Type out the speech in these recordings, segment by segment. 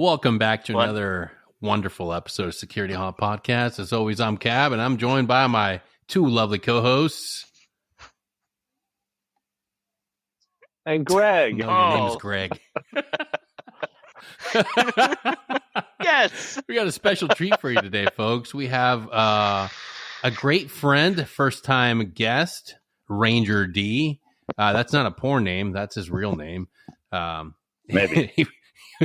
Welcome back to another wonderful episode of Security Halt Podcast. As always, I'm Cab, and I'm joined by my two lovely co-hosts. And Greg. No, your name is Greg. Yes. We got a special treat for you today, folks. We have a great friend, first-time guest, Ranger D. That's not a porn name. That's his real name. Maybe.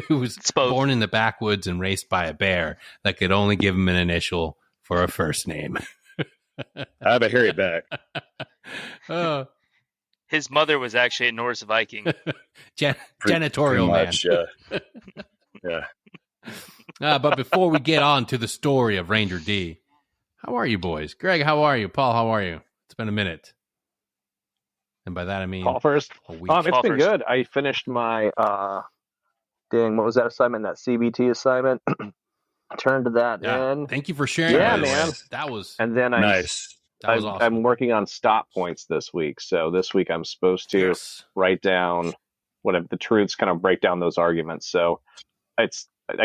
He was born in the backwoods and raised by a bear that could only give him an initial for a first name. I have a hairy back. His mother was actually a Norse Viking. Janitorial man. Yeah. But before we get on to the story of Ranger D, how are you boys? Greg, how are you? Paul, how are you? It's been a minute. And by that I mean Paul first. a week. It's been good. I finished my what was that assignment? That CBT assignment. Turned that in. Thank you for sharing. Yeah, that, man. That was and then nice. That was awesome. I'm working on stop points this week. So this week I'm supposed to write down whatever the truths, kind of break down those arguments. So I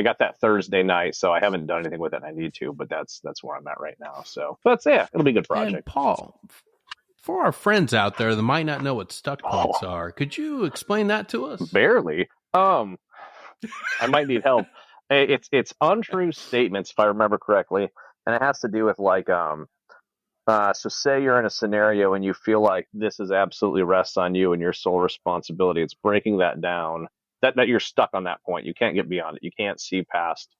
got that Thursday night, so I haven't done anything with it. I need to, but that's where I'm at right now. So that's it'll be a good project. And Paul, for our friends out there that might not know what stuck points are, could you explain that to us? Barely. I might need help. It's untrue statements, if I remember correctly, and it has to do with so say you're in a scenario and you feel like this is absolutely rests on you and your sole responsibility. It's breaking that down. That you're stuck on that point. You can't get beyond it. You can't see past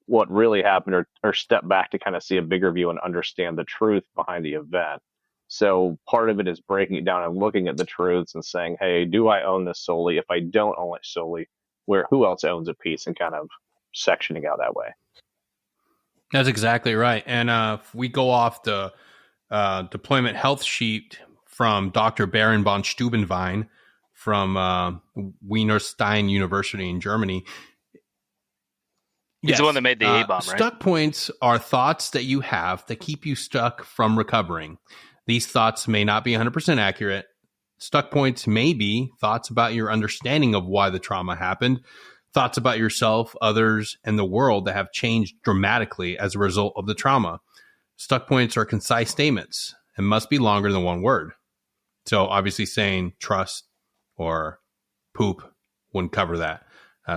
what really happened or step back to kind of see a bigger view and understand the truth behind the event. So part of it is breaking it down and looking at the truths and saying, hey, do I own this solely? If I don't own it solely, who else owns a piece, and kind of sectioning out that way. That's exactly right. And if we go off the deployment health sheet from Dr. Baron von Steubenwein from Wienerstein University in Germany. He's the one that made the A-bomb, right? Stuck points are thoughts that you have that keep you stuck from recovering. These thoughts may not be 100% accurate. Stuck points may be thoughts about your understanding of why the trauma happened, thoughts about yourself, others, and the world that have changed dramatically as a result of the trauma. Stuck points are concise statements and must be longer than one word. So obviously saying trust or poop wouldn't cover that.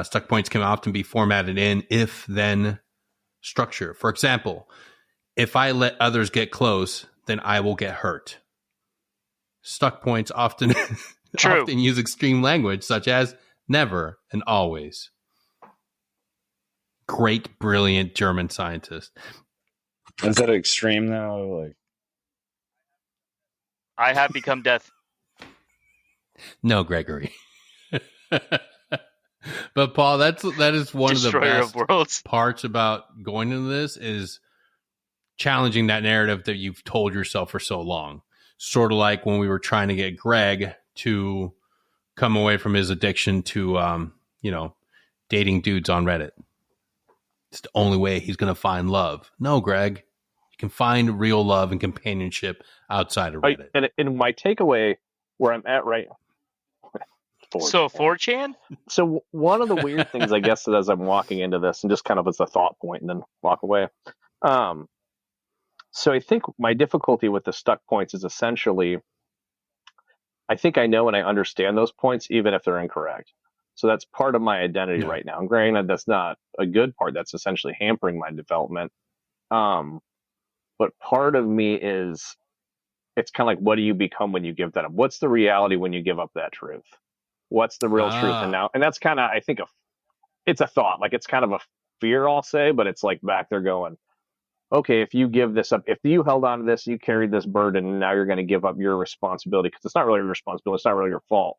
Stuck points can often be formatted in if-then structure. For example, if I let others get close, then I will get hurt. Stuck points often use extreme language such as never and always. Great, brilliant German scientist. Is that extreme though? I have become death. No, Gregory. But Paul, that is one Destroyer of the best worlds. Parts about going into this is challenging that narrative that you've told yourself for so long. Sort of like when we were trying to get Greg to come away from his addiction to, dating dudes on Reddit. It's the only way he's going to find love. No, Greg, you can find real love and companionship outside of Reddit. And my takeaway where I'm at right now. So 4chan? So one of the weird things, I guess, that as I'm walking into this and just kind of as a thought point and then walk away. So I think my difficulty with the stuck points is essentially, I think I know and I understand those points, even if they're incorrect. So that's part of my identity right now. And granted, that's not a good part. That's essentially hampering my development. But part of me is, it's kind of like, what do you become when you give that up? What's the reality when you give up that truth? What's the real truth? And that's kind of, I think, it's a thought. Like, it's kind of a fear, I'll say, but it's like back there going, okay, if you give this up, if you held on to this, you carried this burden, and now you're going to give up your responsibility because it's not really your responsibility. It's not really your fault.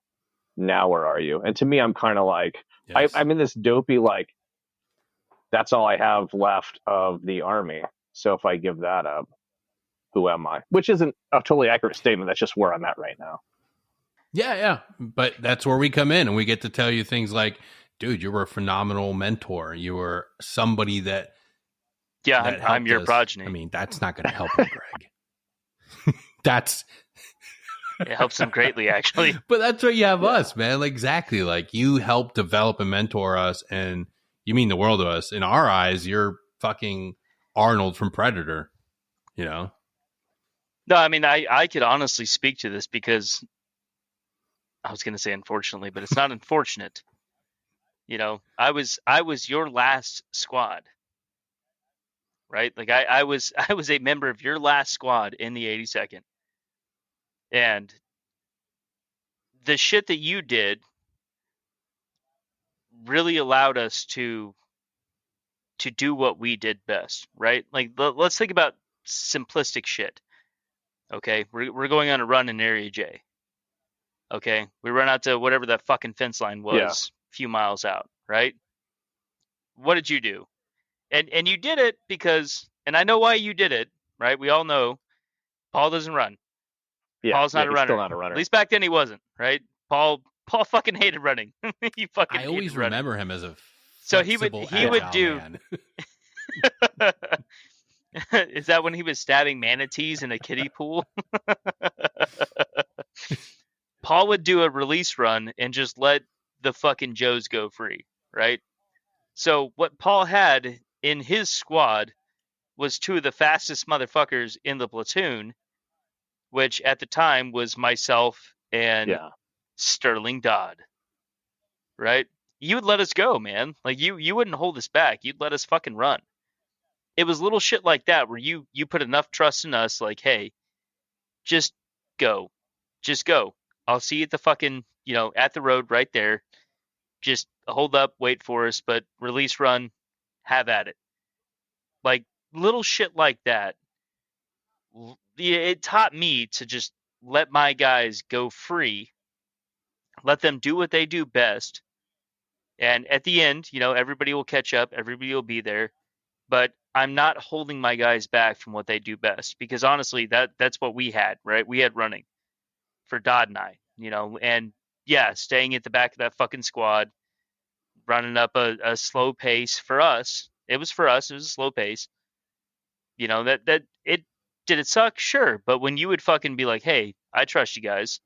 Now, where are you? And to me, I'm kind of like, yes. I'm in this dopey, like, that's all I have left of the army. So if I give that up, who am I? Which isn't a totally accurate statement. That's just where I'm at right now. Yeah. But that's where we come in, and we get to tell you things like, dude, you were a phenomenal mentor. You were somebody that. Yeah, I'm your progeny. I mean, that's not going to help you, Greg. It helps them greatly, actually. But that's what you have Yeah. us, man. Like, exactly. Like, you help develop and mentor us, and you mean the world to us. In our eyes, you're fucking Arnold from Predator, you know? No, I mean, I could honestly speak to this because I was going to say unfortunately, but it's not unfortunate. You know, I was your last squad, right? Like I was I was a member of your last squad in the 82nd, and the shit that you did really allowed us to do what we did best, right? Like let's think about simplistic shit. Okay, we're going on a run in Area J. Okay, we run out to whatever that fucking fence line was, a few miles out, right? What did you do? And you did it because, and I know why you did it, right? We all know Paul doesn't run. Yeah, Paul's not a he's runner. still not a runner. At least back then he wasn't, right? Paul fucking hated running. He fucking I always hated running. remember him as a So flexible, he would agile do. man. Is that when he was stabbing manatees in a kiddie pool? Paul would do a release run and just let the fucking Joes go free, right? So what Paul had in his squad was two of the fastest motherfuckers in the platoon, which at the time was myself and Yeah. Sterling Dodd, right? You would let us go, man. Like you wouldn't hold us back. You'd let us fucking run. It was little shit like that where you put enough trust in us, like, hey, just go. Just go. I'll see you at the fucking, at the road right there. Just hold up, wait for us, but release run, have at it. Like little shit like that. It taught me to just let my guys go free, let them do what they do best. And at the end, everybody will catch up, everybody will be there, but I'm not holding my guys back from what they do best because honestly, that's what we had, right? We had running for Dodd and I, and yeah, staying at the back of that fucking squad, running up a slow pace for us. It was for us. It was a slow pace. That it did it suck? Sure. But when you would fucking be like, hey, I trust you guys,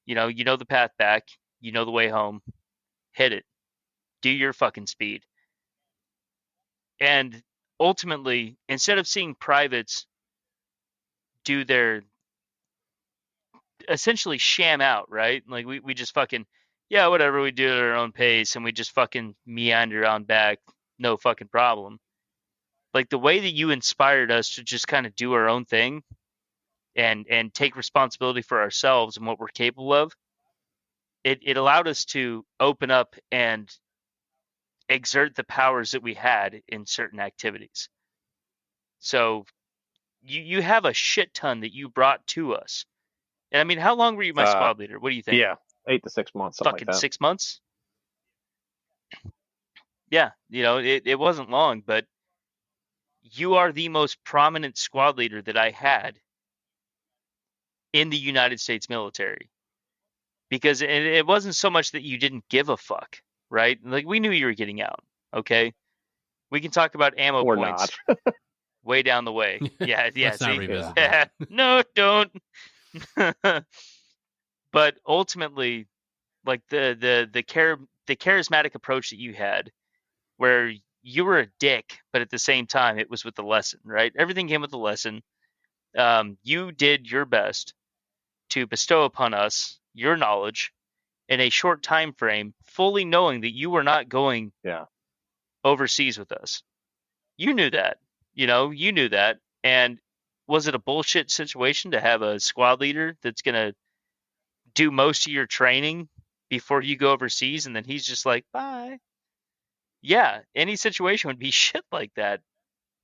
you know the path back, you know the way home, hit it, do your fucking speed. And ultimately, instead of seeing privates do their essentially sham out, right? Like we just fucking, yeah, whatever, we do it at our own pace and we just fucking meander on back, no fucking problem. Like the way that you inspired us to just kind of do our own thing and take responsibility for ourselves and what we're capable of, it allowed us to open up and exert the powers that we had in certain activities. So you have a shit ton that you brought to us. And I mean, how long were you my squad leader? What do you think? Yeah, 8 to 6 months, something Fucking like that. 6 months? Yeah, it wasn't long, but you are the most prominent squad leader that I had in the United States military. Because it wasn't so much that you didn't give a fuck, right? Like we knew you were getting out, okay? We can talk about ammo Or points not. way down the way. Yeah, Let's not see? revisit Yeah. that. No, don't. But ultimately, like the charismatic approach that you had, where you were a dick, but at the same time it was with the lesson, right? Everything came with the lesson. You did your best to bestow upon us your knowledge in a short time frame, fully knowing that you were not going Yeah. overseas with us. You knew that, you knew that. And was it a bullshit situation to have a squad leader that's gonna do most of your training before you go overseas, and then he's just like, bye? Yeah, any situation would be shit like that,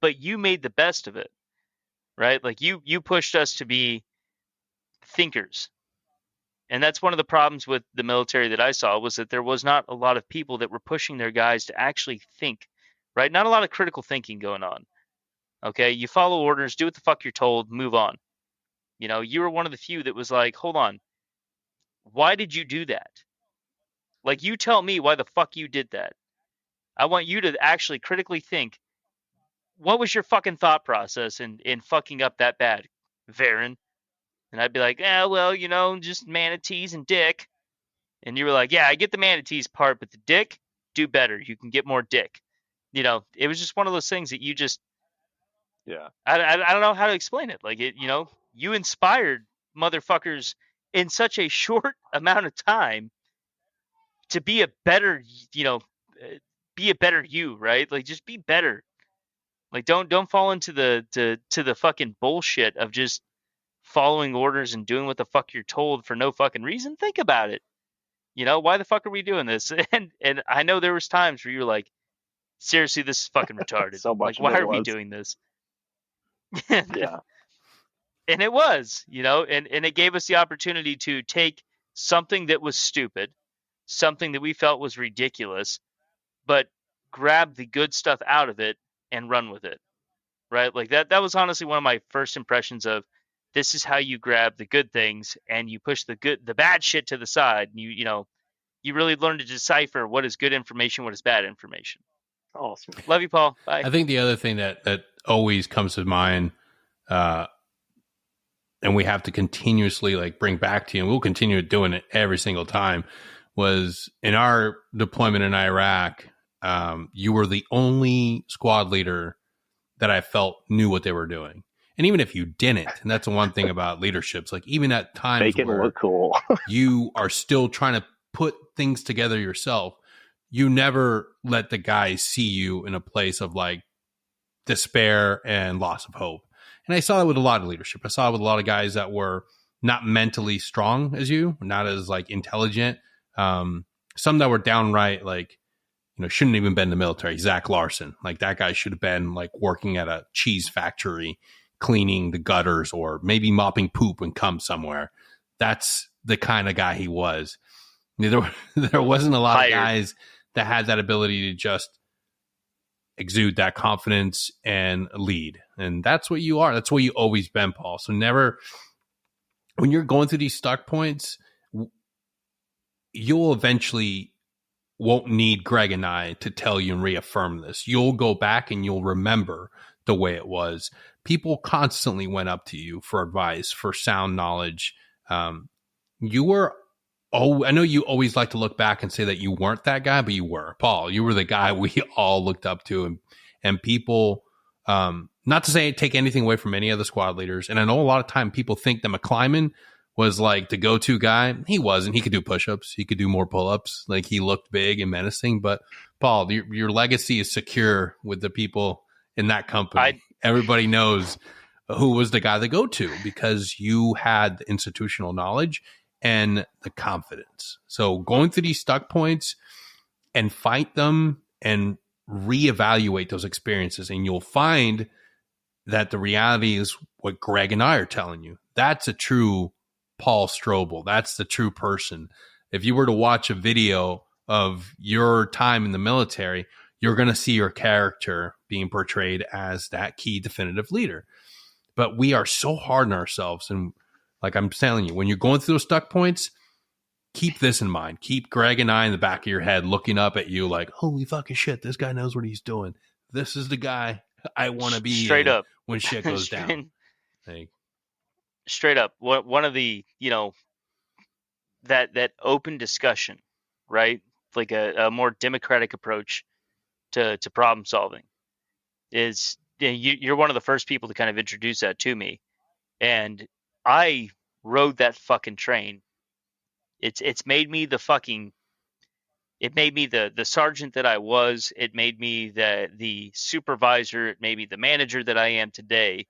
but you made the best of it, right? Like you pushed us to be thinkers. And that's one of the problems with the military that I saw, was that there was not a lot of people that were pushing their guys to actually think, right? Not a lot of critical thinking going on. Okay, you follow orders, do what the fuck you're told, move on. You were one of the few that was like, hold on, why did you do that? Like, you tell me why the fuck you did that. I want you to actually critically think, what was your fucking thought process in fucking up that bad, Varen? And I'd be like, well, just manatees and dick. And you were like, yeah, I get the manatees part, but the dick, do better. You can get more dick. It was just one of those things that you just, Yeah. I don't know how to explain it. Like you inspired motherfuckers in such a short amount of time to be a better, be a better you, right? Like just be better. Like don't fall into the fucking bullshit of just following orders and doing what the fuck you're told for no fucking reason. Think about it. Why the fuck are we doing this? And I know there was times where you were like, seriously, this is fucking retarded. So much Like, of why it are we was. doing this? Yeah. And it was, and it gave us the opportunity to take something that was stupid, something that we felt was ridiculous, but grab the good stuff out of it and run with it. Right? Like that was honestly one of my first impressions of this is how you grab the good things and you push the bad shit to the side. And you really learn to decipher what is good information, what is bad information. Awesome. Love you, Paul. Bye. I think the other thing that always comes to mind, and we have to continuously like bring back to you, and we'll continue doing it every single time, was in our deployment in Iraq, you were the only squad leader that I felt knew what they were doing. And even if you didn't, and that's the one thing about leaderships, like even at times Make it where look cool. you are still trying to put things together yourself, you never let the guys see you in a place of like despair and loss of hope. And I saw that with a lot of leadership. I saw it with a lot of guys that were not mentally strong as you, not as like intelligent. Some that were downright like, shouldn't even been in the military. Zach Larson, like that guy should have been like working at a cheese factory, cleaning the gutters, or maybe mopping poop and cum somewhere. That's the kind of guy he was. There wasn't a lot of guys that had that ability to just exude that confidence and lead. And that's what you are. That's what you always been, Paul. So never, when you're going through these stuck points, you'll eventually won't need Greg and I to tell you and reaffirm this. You'll go back and you'll remember the way it was. People constantly went up to you for advice, for sound knowledge. You were, I know you always like to look back and say that you weren't that guy, but you were. Paul, you were the guy we all looked up to. And people, not to say take anything away from any of the squad leaders. And I know a lot of time people think that McClyman was like the go-to guy. He wasn't. He could do push-ups. He could do more pull-ups. Like he looked big and menacing. But Paul, your legacy is secure with the people in that company. Everybody knows who was the guy to go to because you had the institutional knowledge and the confidence. So going through these stuck points and fight them and reevaluate those experiences, and you'll find that the reality is what Greg and I are telling you. That's a true Paul Strobel. That's the true person. If you were to watch a video of your time in the military, you're going to see your character being portrayed as that key definitive leader. But we are so hard on ourselves. And like I'm telling you, when you're going through those stuck points, keep this in mind. Keep Greg and I in the back of your head looking up at you like, holy fucking shit, this guy knows what he's doing. This is the guy I want to be straight up when shit goes down. Like, straight up, one of the, that open discussion, right? Like a more democratic approach to problem solving is, you're one of the first people to kind of introduce that to me. And I rode that fucking train. It's made me the fucking, it made me the sergeant that I was. It made me the supervisor. It made me the manager that I am today.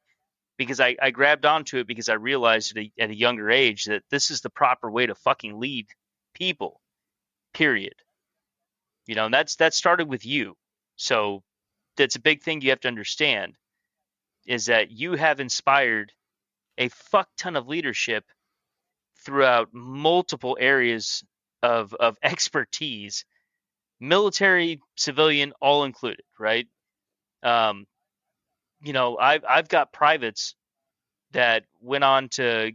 Because I grabbed onto it because I realized at a younger age that this is the proper way to fucking lead people, period. And that started with you. So that's a big thing you have to understand is that you have inspired a fuck ton of leadership throughout multiple areas of expertise, military, civilian, all included, right? I've got privates that went on to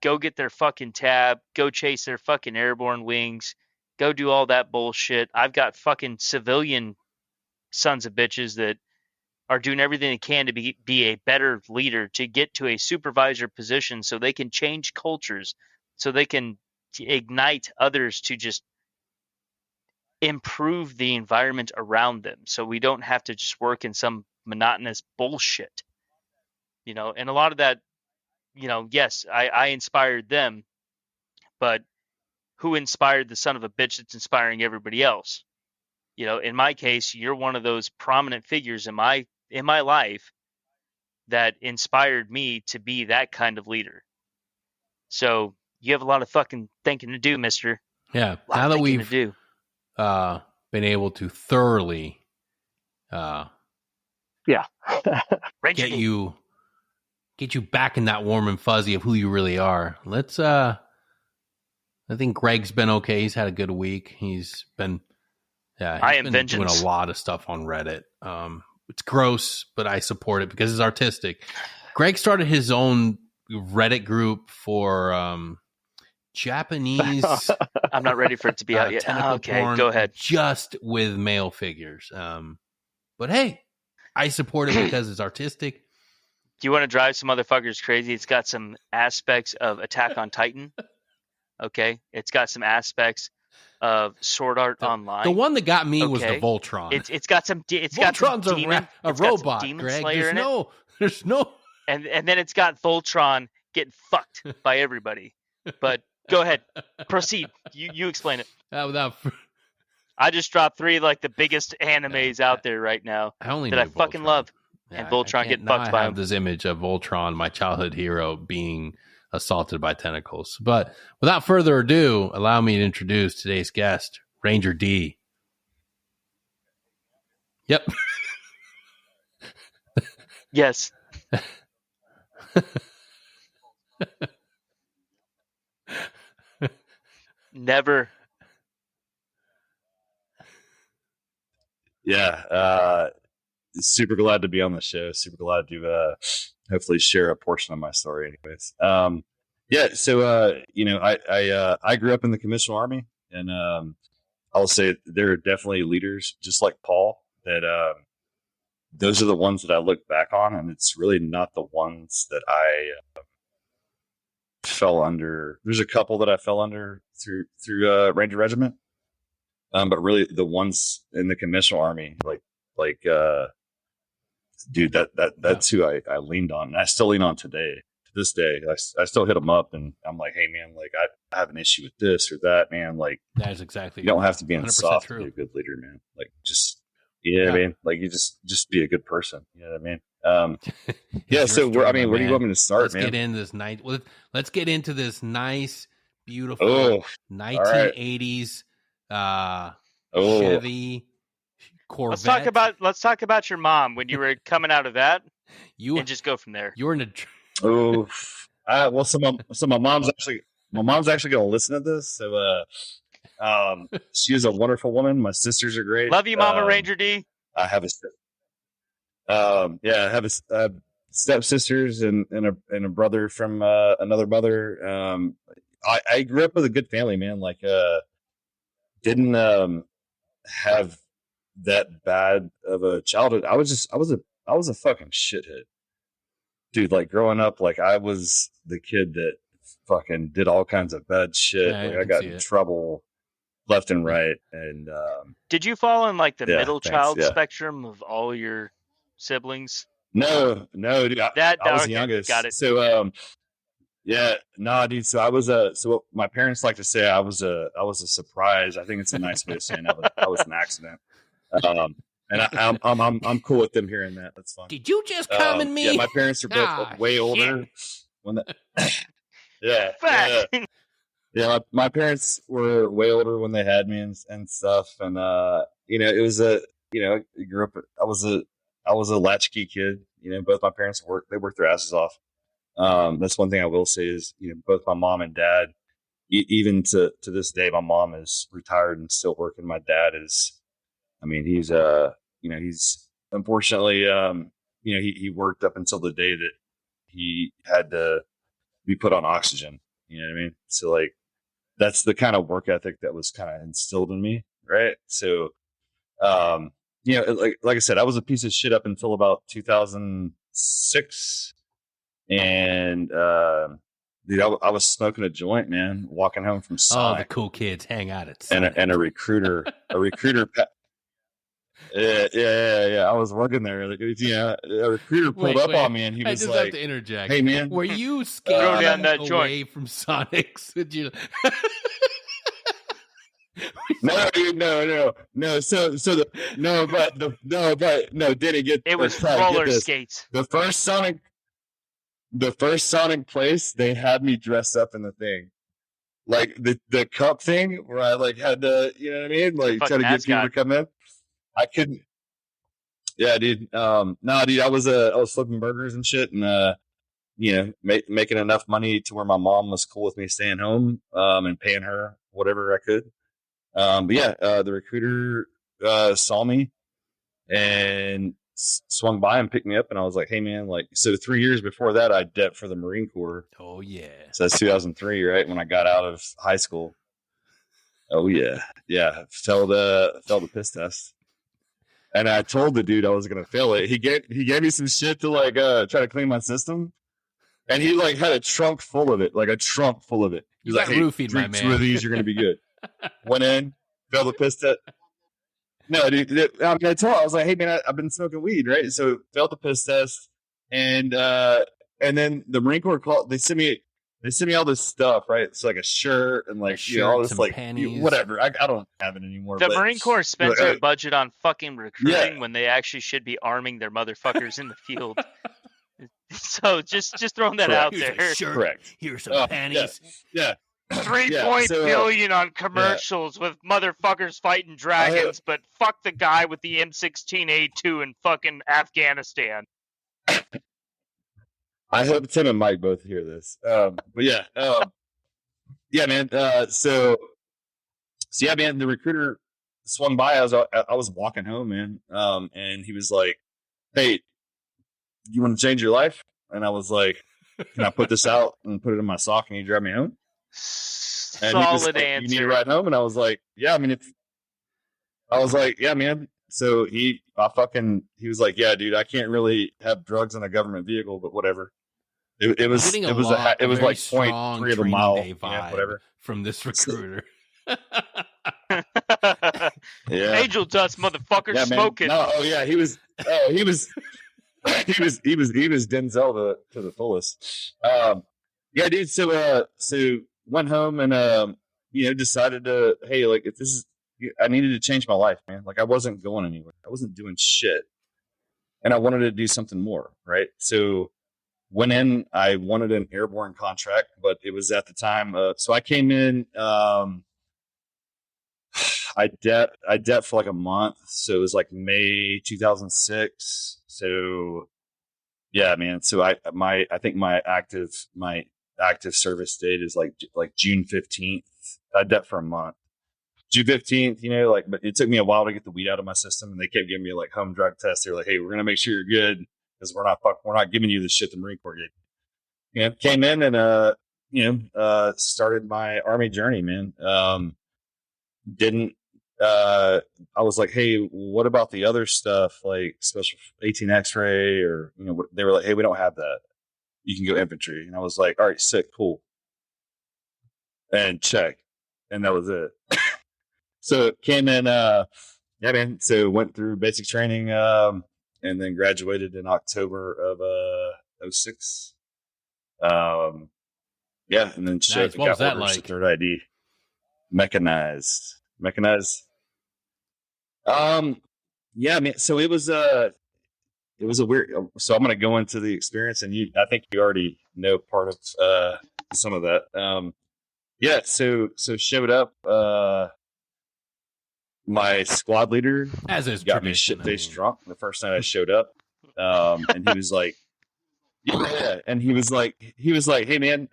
go get their fucking tab, go chase their fucking airborne wings, go do all that bullshit. I've got fucking civilian sons of bitches that are doing everything they can to be a better leader, to get to a supervisor position so they can change cultures, so they can ignite others to just improve the environment around them, so we don't have to just work in some monotonous bullshit. And a lot of that, yes, I inspired them, but who inspired the son of a bitch that's inspiring everybody else? In my case, you're one of those prominent figures in my life that inspired me to be that kind of leader. So you have a lot of fucking thinking to do, mister. Yeah. A lot Now of that thinking we've to do. Been able to thoroughly Yeah. Ranger get D. you back in that warm and fuzzy of who you really are. Let's I think Greg's been okay. He's had a good week. He's been I am doing vengeance. a lot of stuff on Reddit. It's gross, but I support it because it's artistic. Greg started his own Reddit group for Japanese I'm not ready for it to be out yet. tentacle Okay, porn, go ahead. just with male figures. But hey, I support it because it's artistic. Do you want to drive some motherfuckers crazy? It's got some aspects of Attack on Titan. Okay, it's got some aspects of Sword Art Online. The one that got me was the Okay. Voltron. It's got some. It's got some Voltron's demon. a it's got some robot, Demon Greg. Slayer in it. There's no. And then it's got Voltron getting fucked by everybody. But go ahead, proceed. You explain it. Without. I just dropped 3 like the biggest animes out there right now I only that knew I fucking Voltron. love. Yeah, And Voltron getting fucked by I have him. this image of Voltron, my childhood hero, being assaulted by tentacles. But without further ado, allow me to introduce today's guest, Ranger D. Yep. Yes. Never. Yeah, super glad to be on the show. Super glad to hopefully share a portion of my story. Anyways, yeah. So I grew up in the Commissioned Army, and I'll say there are definitely leaders just like Paul that those are the ones that I look back on, and it's really not the ones that I fell under. There's a couple that I fell under through Ranger Regiment. But really the ones in the Commissioned Army, dude, that's who I leaned on, and I still lean on today. To this day, I still hit them up, and I'm like, hey man, like I have an issue with this or that, man. Like that is exactly. You don't have to be in soft true. to be a good leader, man. Like just what I mean, like you just be a good person. You know what I mean? Yeah. So where do you want me to start, man? Let's get into this nice, beautiful 1980s. Chevy Corvette. Let's talk about your mom when you were coming out of that, and just go from there. You were in a. Well, so my mom's actually going to listen to this. So, she is a wonderful woman. My sisters are great. Love you, Mama Ranger D. I have I have stepsisters and a brother from another mother. I grew up with a good family, man. Like, didn't have that bad of a childhood. I was a fucking shithead, dude. Like growing up, like I was the kid that fucking did all kinds of bad shit. Yeah, like I got in trouble left and right. And did you fall in like the middle child spectrum of all your siblings? No, dude. I was the youngest. Got it. So yeah, nah, dude. So I was so what my parents like to say, I was a surprise. I think it's a nice way of saying I was an accident. And I'm cool with them hearing that. That's fine. Did you just come in me? Yeah, my parents are both way older. Yeah. My parents were way older when they had me and stuff. And it was I grew up. I was a latchkey kid. Both my parents worked their asses off. That's one thing I will say is, both my mom and dad, even to this day, my mom is retired and still working. My dad is, he's, he's unfortunately, he worked up until the day that he had to be put on oxygen. You know what I mean? So like, that's the kind of work ethic that was kind of instilled in me. Right. So, you know, like I said, I was a piece of shit up until about 2006, and dude, I was smoking a joint, man, walking home from Oh, the Sonic, cool kids hang out at and Sonic. a recruiter, yeah. I was working there. Like, yeah, a recruiter pulled up on me, and he I was just like, have to interject. "Hey, man, Were you Throw down skating that away joint. from Sonic's? Did you? no, dude, no." Didn't get It was Ty, roller get this. skates. The first Sonic place, they had me dress up in the thing, like the cup thing, where I like had to, you know what I mean, like try to get people to come in. I couldn't. Yeah, dude. No, dude, I was flipping burgers and shit, and you know, making enough money to where my mom was cool with me staying home, and paying her whatever I could. But yeah, the recruiter saw me and swung by and picked me up, and I was like, "Hey, man!" Like, so 3 years before that, I debt for the Marine Corps. Oh yeah. So that's 2003, right when I got out of high school. Oh yeah, failed the piss test. And I told the dude I was gonna fail it. He gave me some shit to like try to clean my system, and he like had a trunk full of it, He's like, "Hey, roofied, my drink man. 2 of these, you're gonna be good." Went in, failed the piss test. No, dude. I mean, I was like, "Hey, man, I've been smoking weed, right?" So failed the piss test, and then the Marine Corps called. They sent me all this stuff, right? It's like a shirt and like all this like whatever. I don't have it anymore. The but, Marine Corps spends their budget on fucking recruiting when they actually should be arming their motherfuckers in the field. So just throwing that out there. Correct. Here's some panties. Yeah. 3 billion on commercials with motherfuckers fighting dragons, but fuck the guy with the M16A2 in fucking Afghanistan. I hope Tim and Mike both hear this. But yeah, yeah, man. So yeah, man. The recruiter swung by. I was walking home, man. And he was like, "Hey, you want to change your life?" And I was like, "Can I put this out and put it in my sock and you drive me home?" And Solid answer. You need to ride home, and I was like, "Yeah, I mean, yeah, man." So he was like, "Yeah, dude, I can't really have drugs in a government vehicle, but whatever." It was like 0.3 of a mile, whatever, from this recruiter. Yeah, Angel dust, motherfucker, smoking. No, he was Denzel to the fullest. Yeah, dude. So went home and decided to, hey, like, if this is, I needed to change my life, man. Like, I wasn't going anywhere. I wasn't doing shit, and I wanted to do something more, right? So went in. I wanted an airborne contract, but it was at the time. So I came in. I debt for like a month, so it was like May 2006. So yeah, man. So I think my active service date is like June 15th. I debt for a month. June 15th, but it took me a while to get the weed out of my system, and they kept giving me like home drug tests. They were like, "Hey, we're gonna make sure you're good because we're not giving you the shit the Marine Corps gave you." Yeah, came in and started my Army journey, man. I was like, "Hey, what about the other stuff like special 18 X-ray or they were like, "Hey, we don't have that. You can go infantry." And I was like, "All right, sick, cool." And check. And that was it. So came in, yeah, man. So went through basic training, and then graduated in October of 06. Yeah, and then nice. What was that like? Third ID. Mechanized. Yeah, man. So it was a weird. So I'm gonna go into the experience, and I think you already know part of some of that. Yeah. So showed up. My squad leader got me shit-faced drunk the first night I showed up, and he was like, "Yeah," and he was like, "Hey, man."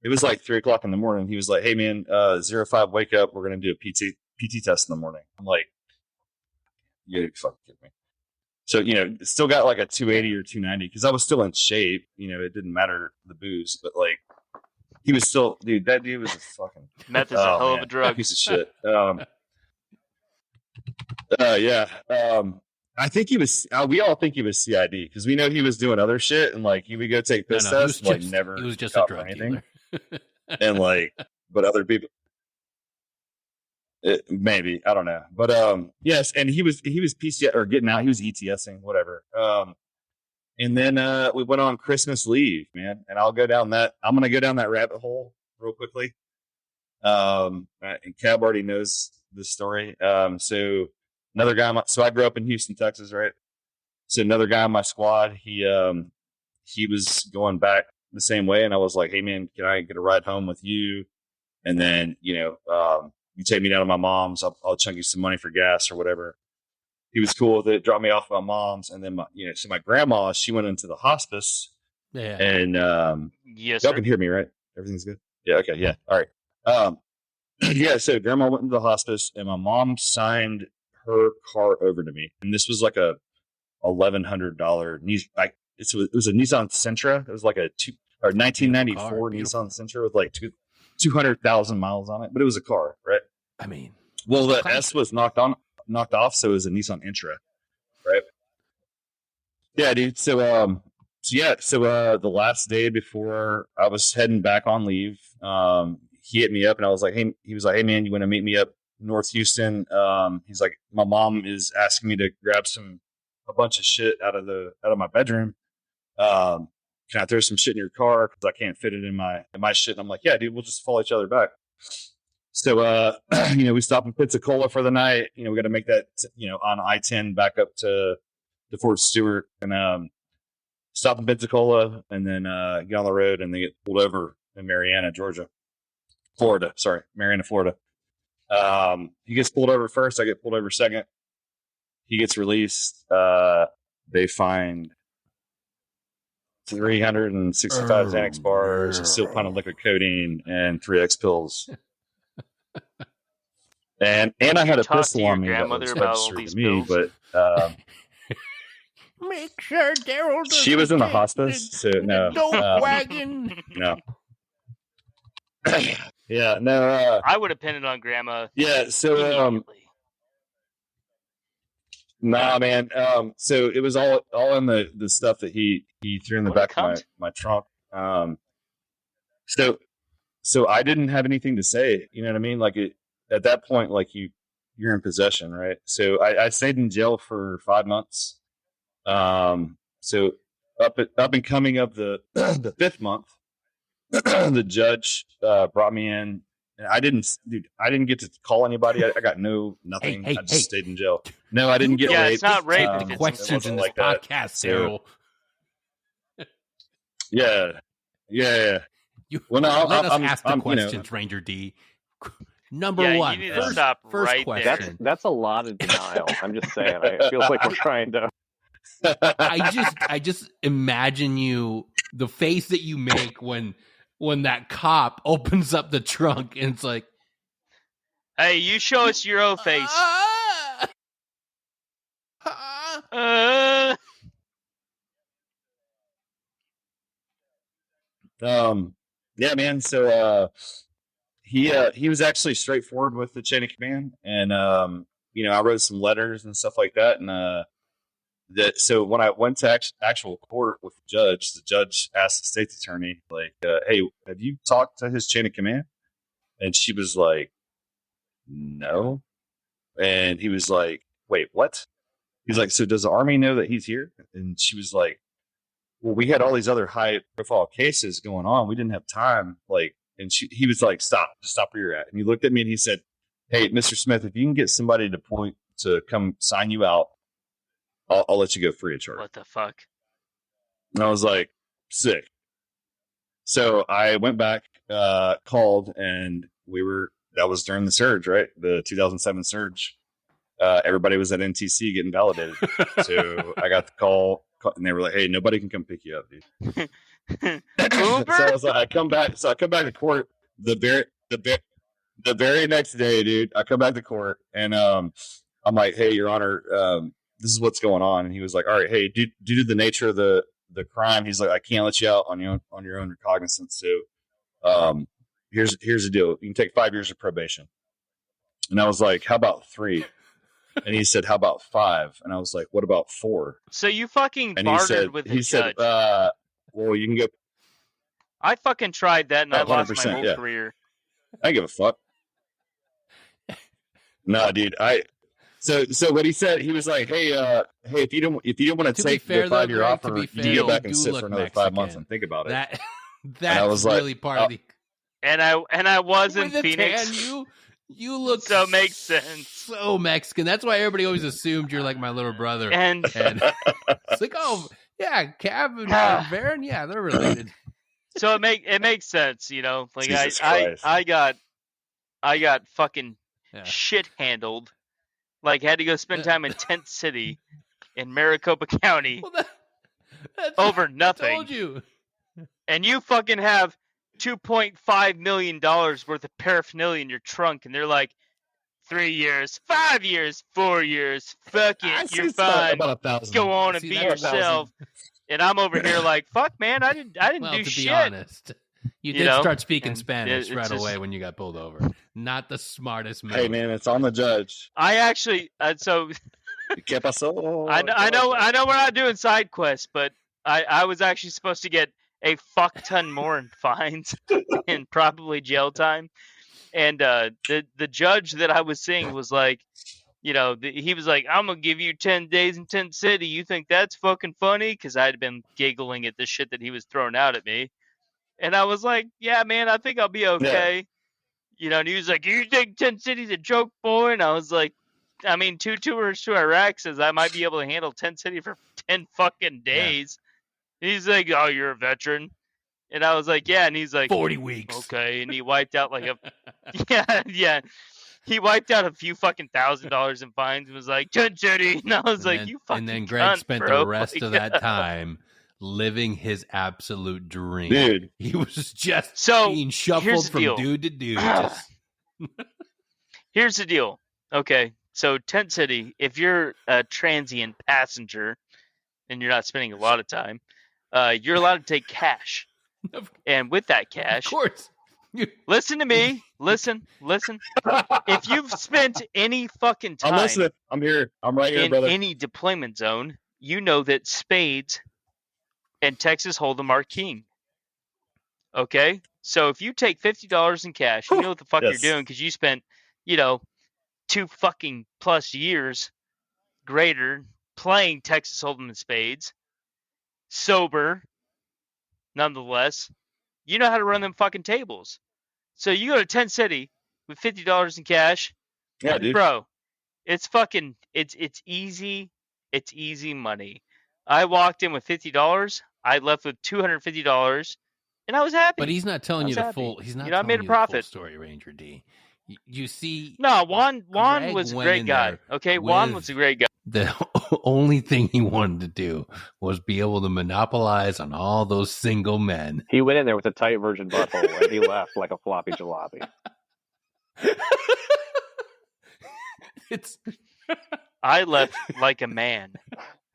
It was like 3:00 in the morning. He was like, "Hey, man, 05, wake up. We're gonna do a PT test in the morning." I'm like, "You fucking kidding me?" So still got like a 280 or 290 because I was still in shape. It didn't matter the booze, but like he was still, dude. That dude was a fucking meth is a hell of a drug. Piece of shit. Yeah. I think he was. We all think he was CID because we know he was doing other shit and like he would go take piss tests, and, like never he was just a caught for drug anything. dealer. And like, but other people, maybe I don't know. But yes, and he was PCS or getting out. He was ETSing, whatever. And then we went on Christmas leave, man. And I'll go down that. I'm gonna go down that rabbit hole real quickly. And Cab already knows this story. So another guy. So I grew up in Houston, Texas, right? So another guy on my squad, he was going back the same way, and I was like, "Hey man, can I get a ride home with you?" And then you take me down to my mom's. I'll chunk you some money for gas or whatever. He was cool with it. Dropped me off at my mom's, and then so my grandma, she went into the hospice. Yeah. And yes, y'all sir. can hear me, right? Everything's good. Yeah. Okay. Yeah. All right. Yeah. So grandma went into the hospice, and my mom signed her car over to me, and this was like a $1,100 it was a Nissan Sentra. It was like a 1994 Nissan Sentra with like 200,000 miles on it, but it was a car, right? I mean, well, the S was knocked off, so it was a Nissan Intra, right? Yeah, dude. So the last day before I was heading back on leave, he hit me up, and I was like, he was like, hey man, you want to meet me up North Houston? He's like, my mom is asking me to grab a bunch of shit out of my bedroom. Can I throw some shit in your car because I can't fit it in my shit? And I'm like, yeah, dude, we'll just follow each other back. So we stop in Pensacola for the night. We got to make that on I-10 back up to Fort Stewart, and stop in Pensacola, and then get on the road, and they get pulled over in Marianna, Florida. He gets pulled over first. I get pulled over second. He gets released. They find 365 Xanax bars, a steel pint of liquid codeine, and 3X pills. And I had a pistol on me that was registered to me, but make sure Daryl. She was in the hospice, so no. Dope wagon. No. Yeah, no. I would have pinned it on Grandma. Yeah, so nah, man. So it was all in the stuff that he threw in the back of my trunk. So I didn't have anything to say. You know what I mean? Like at that point, like you're in possession, right? So I stayed in jail for 5 months. So up and coming of the the 5th month, the judge brought me in. And I didn't get to call anybody. I got nothing. I just stayed in jail. No, I didn't get raped. Yeah, it's not rape. The questions in this like podcast, Daryl. Yeah. Let us ask the questions, Ranger D. Number one. You need to stop first question. there. That's a lot of denial. I'm just saying. It feels like we're trying to. I just imagine the face that you make when that cop opens up the trunk and it's like, hey, you show us your own face. Yeah, man. So he was actually straightforward with the chain of command, and I wrote some letters and stuff like that, and so when I went to actual court with the judge asked the state's attorney, like, hey, have you talked to his chain of command? And she was like, no. And he was like, wait, what? He's like, so does the Army know that he's here? And she was like, well, we had all these other high profile cases going on. We didn't have time. Like, and he was like, just stop where you're at. And he looked at me and he said, hey, Mr. Smith, if you can get somebody to come sign you out, I'll let you go free of charge. What the fuck? And I was like, sick. So I went back, called, and that was during the surge, right? The 2007 surge. Everybody was at NTC getting validated. So I got the call, and they were like, hey, nobody can come pick you up, dude. Uber? So I was like, I come back to court the very next day, dude. I come back to court, and I'm like, hey, Your Honor, this is what's going on. And he was like, all right, hey, due to the nature of the crime, he's like, I can't let you out on your own recognizance. So here's the deal. You can take 5 years of probation. And I was like, how about 3? And he said, "How about 5?" And I was like, "What about 4?" So you fucking And he bartered said, with a judge. "Well, you can go." I fucking tried that and I lost my 100%, whole yeah. career. I don't give a fuck. No, dude. So what he said, he was like, "Hey, if you don't want to take the 5-year offer, you can go back and sit for another 5 months and think about it." That's really part of the. And I was in with Phoenix. The tan, you look so makes sense. So Mexican. That's why everybody always assumed you're like my little brother. And it's like, oh yeah, Cav and Varen, yeah, they're related. So it makes sense, you know. Like Jesus I got fucking shit handled. Like had to go spend time in Tent City in Maricopa County over nothing. I told you. And you fucking have $2.5 million worth of paraphernalia in your trunk, and they're like, 3 years, 5 years, 4 years. Fuck it, you're fine. About 1,000. Go on and be yourself. And I'm over here like, fuck, man, I didn't do shit. To be honest, you did start speaking Spanish right away when you got pulled over. Not the smartest move. Hey, man, it's on the judge. I actually, so ¿Qué pasó? I know we're not doing side quests, but I was actually supposed to get a fuck ton more in fines and probably jail time. And the judge that I was seeing was like, you know, he was like, I'm going to give you 10 days in Tent City. You think that's fucking funny? Because I had been giggling at the shit that he was throwing out at me. And I was like, yeah, man, I think I'll be okay. Yeah. You know, and he was like, you think Tent City's a joke, boy? And I was like, I mean, 2 tours to Iraq says I might be able to handle Tent City for 10 fucking days. Yeah. He's like, oh, you're a veteran. And I was like, yeah. And he's like, 40 weeks. Okay. And he wiped out like yeah. He wiped out a few fucking $1,000 in fines and was like, Tent City. And I was like, you fucking And then Greg spent bro. the rest of that time living his absolute dream. Dude. He was just being shuffled from dude to dude. Here's the deal. Okay. So Tent City, if you're a transient passenger and you're not spending a lot of time, you're allowed to take cash. And with that cash, of course. Listen to me. Listen. If you've spent any fucking time, I'm listening. I'm here. I'm right here, brother. In any deployment zone, you know that spades and Texas Hold'em are king. Okay, so if you take $50 in cash, you know what the fuck you're doing because you spent, 2 fucking plus years greater playing Texas Hold'em and spades, sober, nonetheless. You know how to run them fucking tables. So you go to Tent City with $50 in cash. Yeah, dude. Bro, it's fucking, it's easy. It's easy money. I walked in with $50. I left with $250, and I was happy. But he's not telling you the full. He's not. I made a profit. The full story, Ranger D. You see, no, Juan was a great guy. Okay, Juan was a great guy. The only thing he wanted to do was be able to monopolize on all those single men. He went in there with a tight virgin butthole, and he left like a floppy jalopy. I left like a man.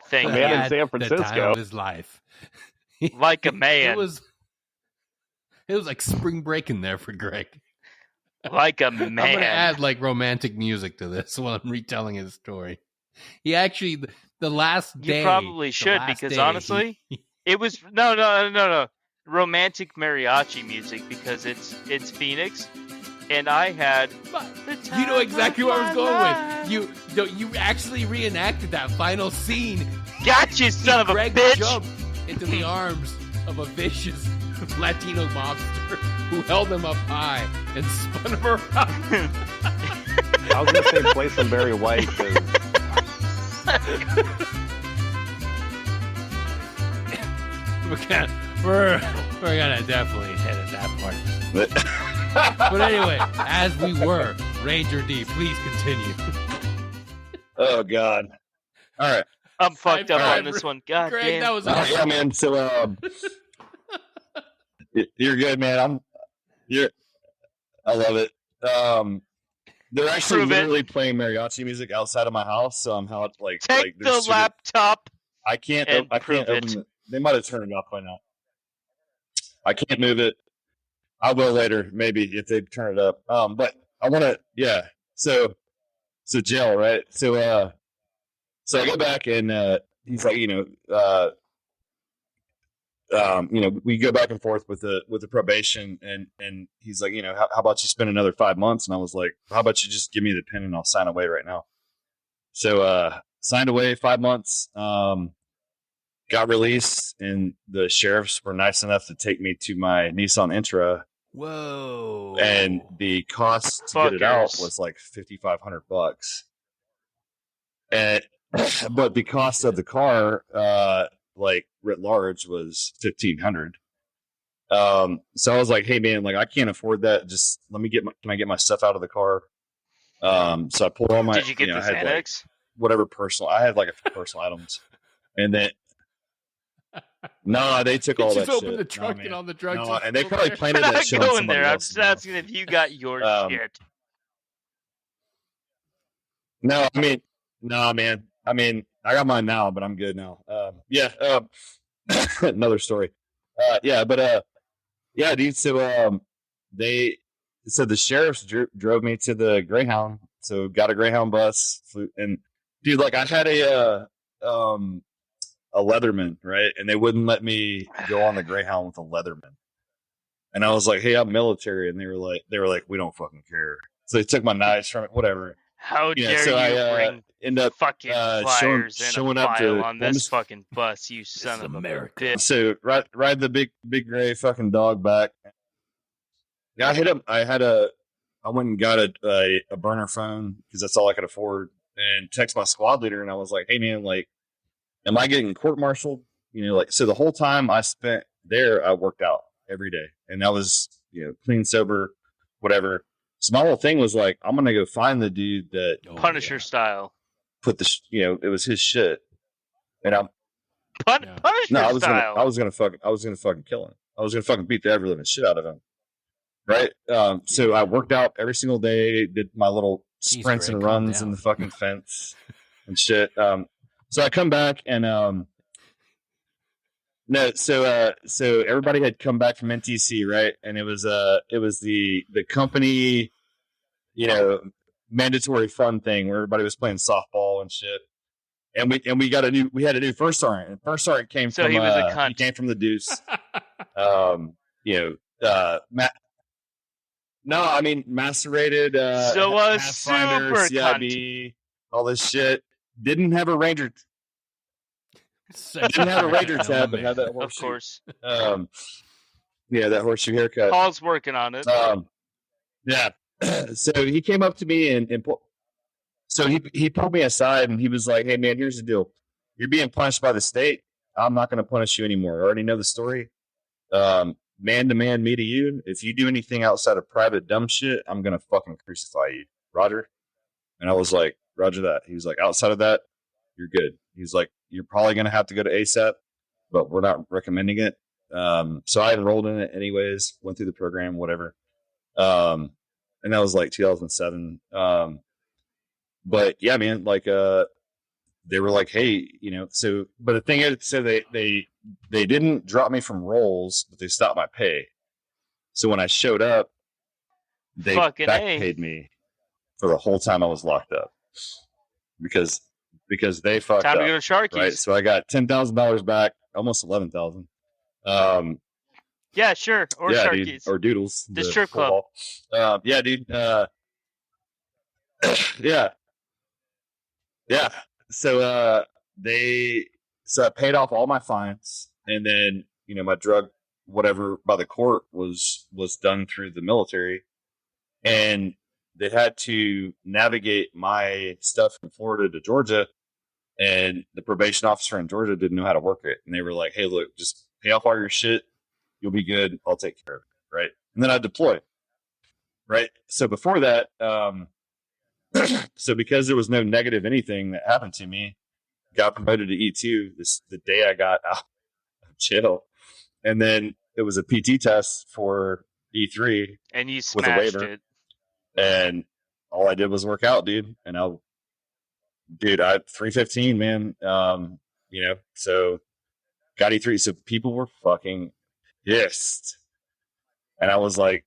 Thank you. In San Francisco. The time of his life. Like a man. It was like spring break in there for Greg. Like a man. I'm going to add like romantic music to this while I'm retelling his story. He actually, the last day. You probably should because honestly, it was no. Romantic mariachi music because it's Phoenix, and I had. You know exactly where I was going with. You actually reenacted that final scene. Got you, son of a Greg bitch! Jumped into the arms of a vicious Latino mobster who held him up high and spun him around. I was gonna say play some Barry White because. we're gonna definitely hit at that part. But anyway, as we were, Ranger D, please continue. Oh God! All right, I'm fucked up on this one. God Greg, damn. That was awesome. Yeah, man. So you're good, man. I love it. They're actually literally playing mariachi music outside of my house, so I'm out like take the laptop. I can't open it. They might have turned it off by now. I can't move it. I will later, maybe if they turn it up. But I want to, yeah. So So jail, right? So I go back and he's like, we go back and forth with the probation, and he's like, how about you spend another 5 months? And I was like, how about you just give me the pen and I'll sign away right now. So signed away 5 months, got released, and the sheriffs were nice enough to take me to my Nissan Intra. Whoa! And the cost to get it out was like $5,500, and but the cost of the car, like writ large, was $1,500. So I was like, hey man, like I can't afford that. Just can I get my stuff out of the car? So I pulled all my. Did you get the I had like Xanax? whatever personal. I had like a few personal items, and then. No, they took all that shit. Just open the trunk and all the drugs. No, and they probably there. planted We're that not shit on going somebody there. I'm else. just asking if you got your shit. No, I mean, no, man. I mean, I got mine now, but I'm good now. Another story. Yeah, dude. So they so the sheriffs drove me to the Greyhound. So got a Greyhound bus, flew, and dude, like I had a Leatherman, right? And they wouldn't let me go on the Greyhound with a Leatherman. And I was like, "Hey, I'm military," and they were like, "We don't fucking care." So they took my knives from it, whatever. How dare you bring end up fucking pliers showing and a up file to on this fucking bus, you son of America. a bitch. So ride the big gray fucking dog back. Yeah, I hit him. I went and got a burner phone because that's all I could afford, and text my squad leader, and I was like, "Hey man, like, am I getting court-martialed?" So the whole time I spent there, I worked out every day, and that was clean, sober, whatever. So my whole thing was like, I'm gonna go find the dude that Punisher style. put the it was his shit, and I'm Punisher style. I was gonna fucking kill him. I was gonna fucking beat the ever living shit out of him. Right. So I worked out every single day, did my little sprints and runs in the fucking fence and shit. So I come back and so everybody had come back from NTC, right? And it was the company, mandatory fun thing where everybody was playing softball and shit. And we had a new first sergeant. And first sergeant came from he was a cunt. He came from the Deuce. No, I mean macerated. So was Pathfinder, super CIB, cunt. all this shit. Didn't have a Ranger. Didn't have a Ranger tab, but had that horseshoe. Of course. That horseshoe haircut. Paul's working on it. Yeah. So he came up to me and so he pulled me aside and he was like, "Hey man, here's the deal. You're being punished by the state. I'm not going to punish you anymore. I already know the story. Man to man, me to you. If you do anything outside of private dumb shit, I'm going to fucking crucify you. Roger?" And I was like, "Roger that." He was like, "Outside of that, you're good." He's like, "You're probably going to have to go to ASAP, but we're not recommending it." So I enrolled in it anyways, went through the program, whatever. And that was like 2007. But yeah, man, like, they were like, "Hey, but the thing is, so they didn't drop me from roles, but they stopped my pay. So when I showed up, they back paid me for the whole time I was locked up because they fucked Time up. to go to Sharkies. Right? So I got $10,000 back, almost 11,000. Yeah, sure. Or Sharkies. Dude, or Doodles. The strip club. Yeah, dude. Yeah. Yeah. So I paid off all my fines, and then my drug whatever by the court was done through the military, and they had to navigate my stuff from Florida to Georgia, and the probation officer in Georgia didn't know how to work it, and they were like, "Hey, look, just pay off all your shit, you'll be good. I'll take care of it." Right, and then I deployed. Right, so before that, so because there was no negative anything that happened to me, got promoted to E2 the day I got out of jail. And then it was a PT test for E3. And you with smashed a waiver. it. And all I did was work out, dude. And I 315, man. So got E3. So people were fucking pissed. And I was like,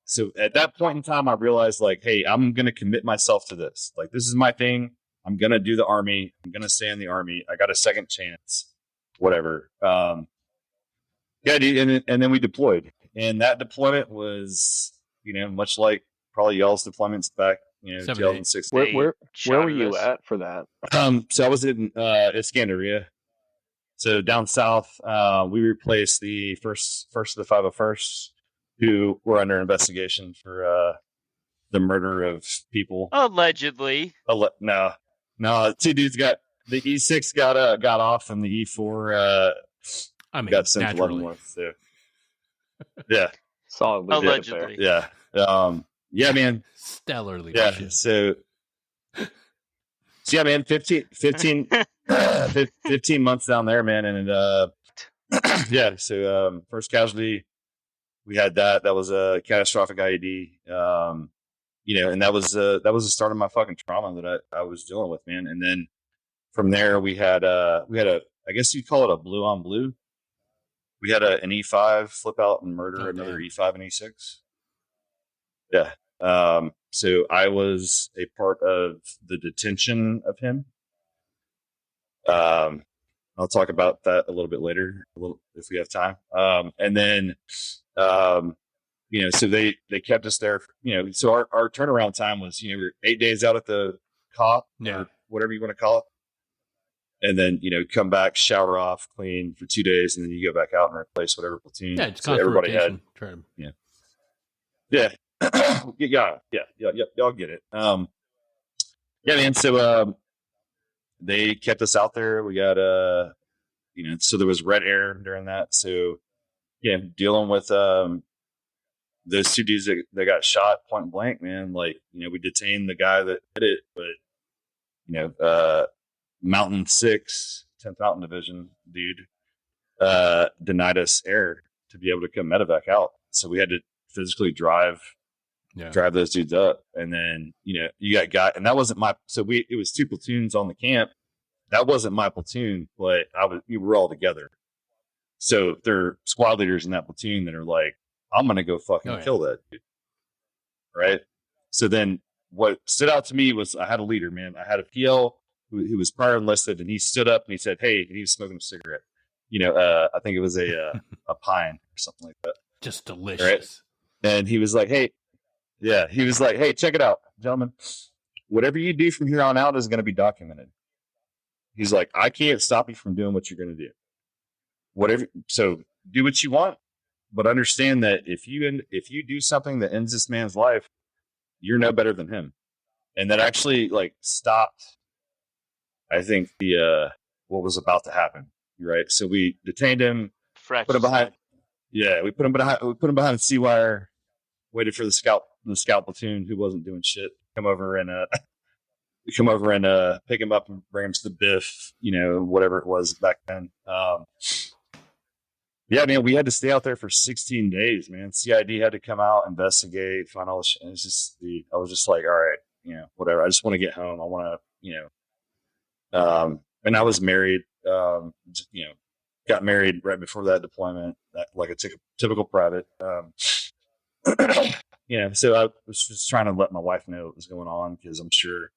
So at that point in time, I realized like, hey, I'm going to commit myself to this. Like, this is my thing. I'm going to do the Army. I'm going to stay in the Army. I got a second chance, whatever. Yeah, dude, and then we deployed. And that deployment was, much like probably y'all's deployments back, 2006. Where were you at for that? So I was in Iskandaria. So down south, we replaced the first of the 501st, who were under investigation for the murder of people. Allegedly. No, two dudes got the E6 got off, and the E4 got sent to Leavenworth. So yeah, solidly. Allegedly. Yeah. Yeah, man. Stellar leadership. Yeah. So yeah, man. 15 months down there, man, and yeah. So first casualty, we had that. That was a catastrophic IED. And that was the start of my fucking trauma that I was dealing with, man. And then from there, we had a, I guess you'd call it a blue on blue. We had an E5 flip out and murder another E5 and E6. Yeah. So I was a part of the detention of him. I'll talk about that a little bit later, if we have time. And then, so they kept us there. So our turnaround time was, we were 8 days out at the cop, or whatever you want to call it. And then, come back, shower off, clean for 2 days, and then you go back out and replace whatever platoon. Yeah, it's so everybody had. Yeah. Yeah. Y'all get it. Yeah, man. So they kept us out there. We got so there was red air during that. So yeah, dealing with those two dudes that got shot point blank, man. Like, we detained the guy that did it, but Mountain 6, 10th Mountain Division dude denied us air to be able to come medevac out. So we had to physically drive those dudes up. And then, you got and that wasn't it was 2 platoons on the camp. That wasn't my platoon, but we were all together. So there are squad leaders in that platoon that are like, I'm going to go fucking kill that dude. Right. So then what stood out to me was I had a leader, man. I had a PL who was prior enlisted, and he stood up and he said, hey, and he was smoking a cigarette. I think it was a pine or something like that. Just delicious. Right? And he was like, hey, check it out, gentlemen. Whatever you do from here on out is going to be documented. He's like, I can't stop you from doing what you're going to do. So do what you want, but understand that if you do something that ends this man's life, you're no better than him. And that actually stopped, I think, the what was about to happen. Right. So we detained him, put him behind. Yeah, we put him behind the C wire, waited for the scout platoon who wasn't doing shit come over and pick him up and bring him to the biff, whatever it was back then. Yeah, man, we had to stay out there for 16 days, man. CID had to come out, investigate, find all the shit. It's just I was just like, all right, whatever. I just want to get home. I want to, and I was married, got married right before that deployment, like a typical private. So I was just trying to let my wife know what was going on, because I'm sure,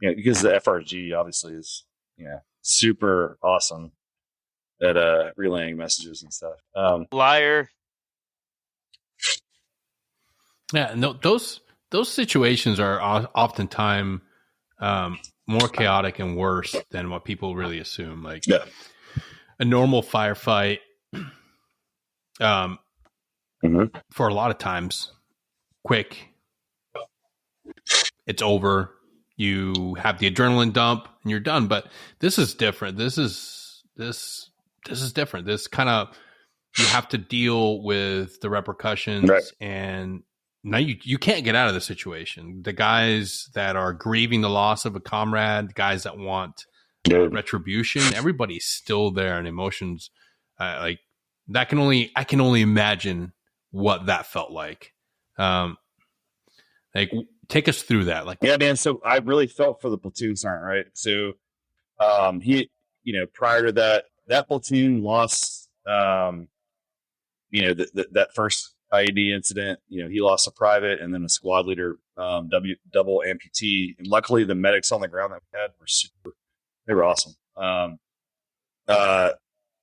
because the FRG obviously is, super awesome at relaying messages and stuff. Liar. Yeah, no, those situations are oftentimes more chaotic and worse than what people really assume. Like a normal firefight, for a lot of times, quick, it's over. You have the adrenaline dump and you're done. But this is different. This is different. This kind of, you have to deal with the repercussions, and now you can't get out of the situation. The guys that are grieving the loss of a comrade, guys that want retribution, everybody's still there, and emotions, I can only imagine what that felt like. Take us through that. Yeah, man. So I really felt for the platoon sergeant, right? So, he, prior to that platoon lost, that first IED incident. He lost a private and then a squad leader, double amputee. And luckily, the medics on the ground that we had they were awesome.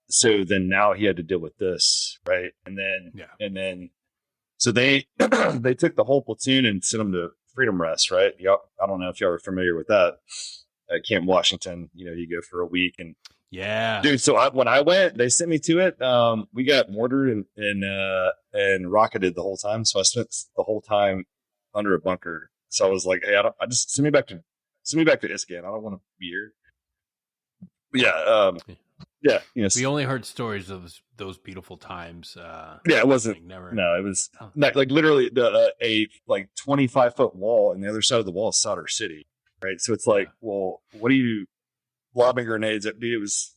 So then now he had to deal with this, right? And then so they they took the whole platoon and sent them to freedom rest, right? I don't know if y'all are familiar with that. At Camp Washington, you go for a week and dude. So when I went, they sent me to it. We got mortared and rocketed the whole time. So I spent the whole time under a bunker. So I was like, hey, I just send me back to Iscan. I don't want to be here. But yeah. We only heard stories of those beautiful times. It wasn't. Like never. No, it was like literally a 25-foot wall, and the other side of the wall is Solder City, right? So it's like, well, what are you lobbing grenades at? Dude, it was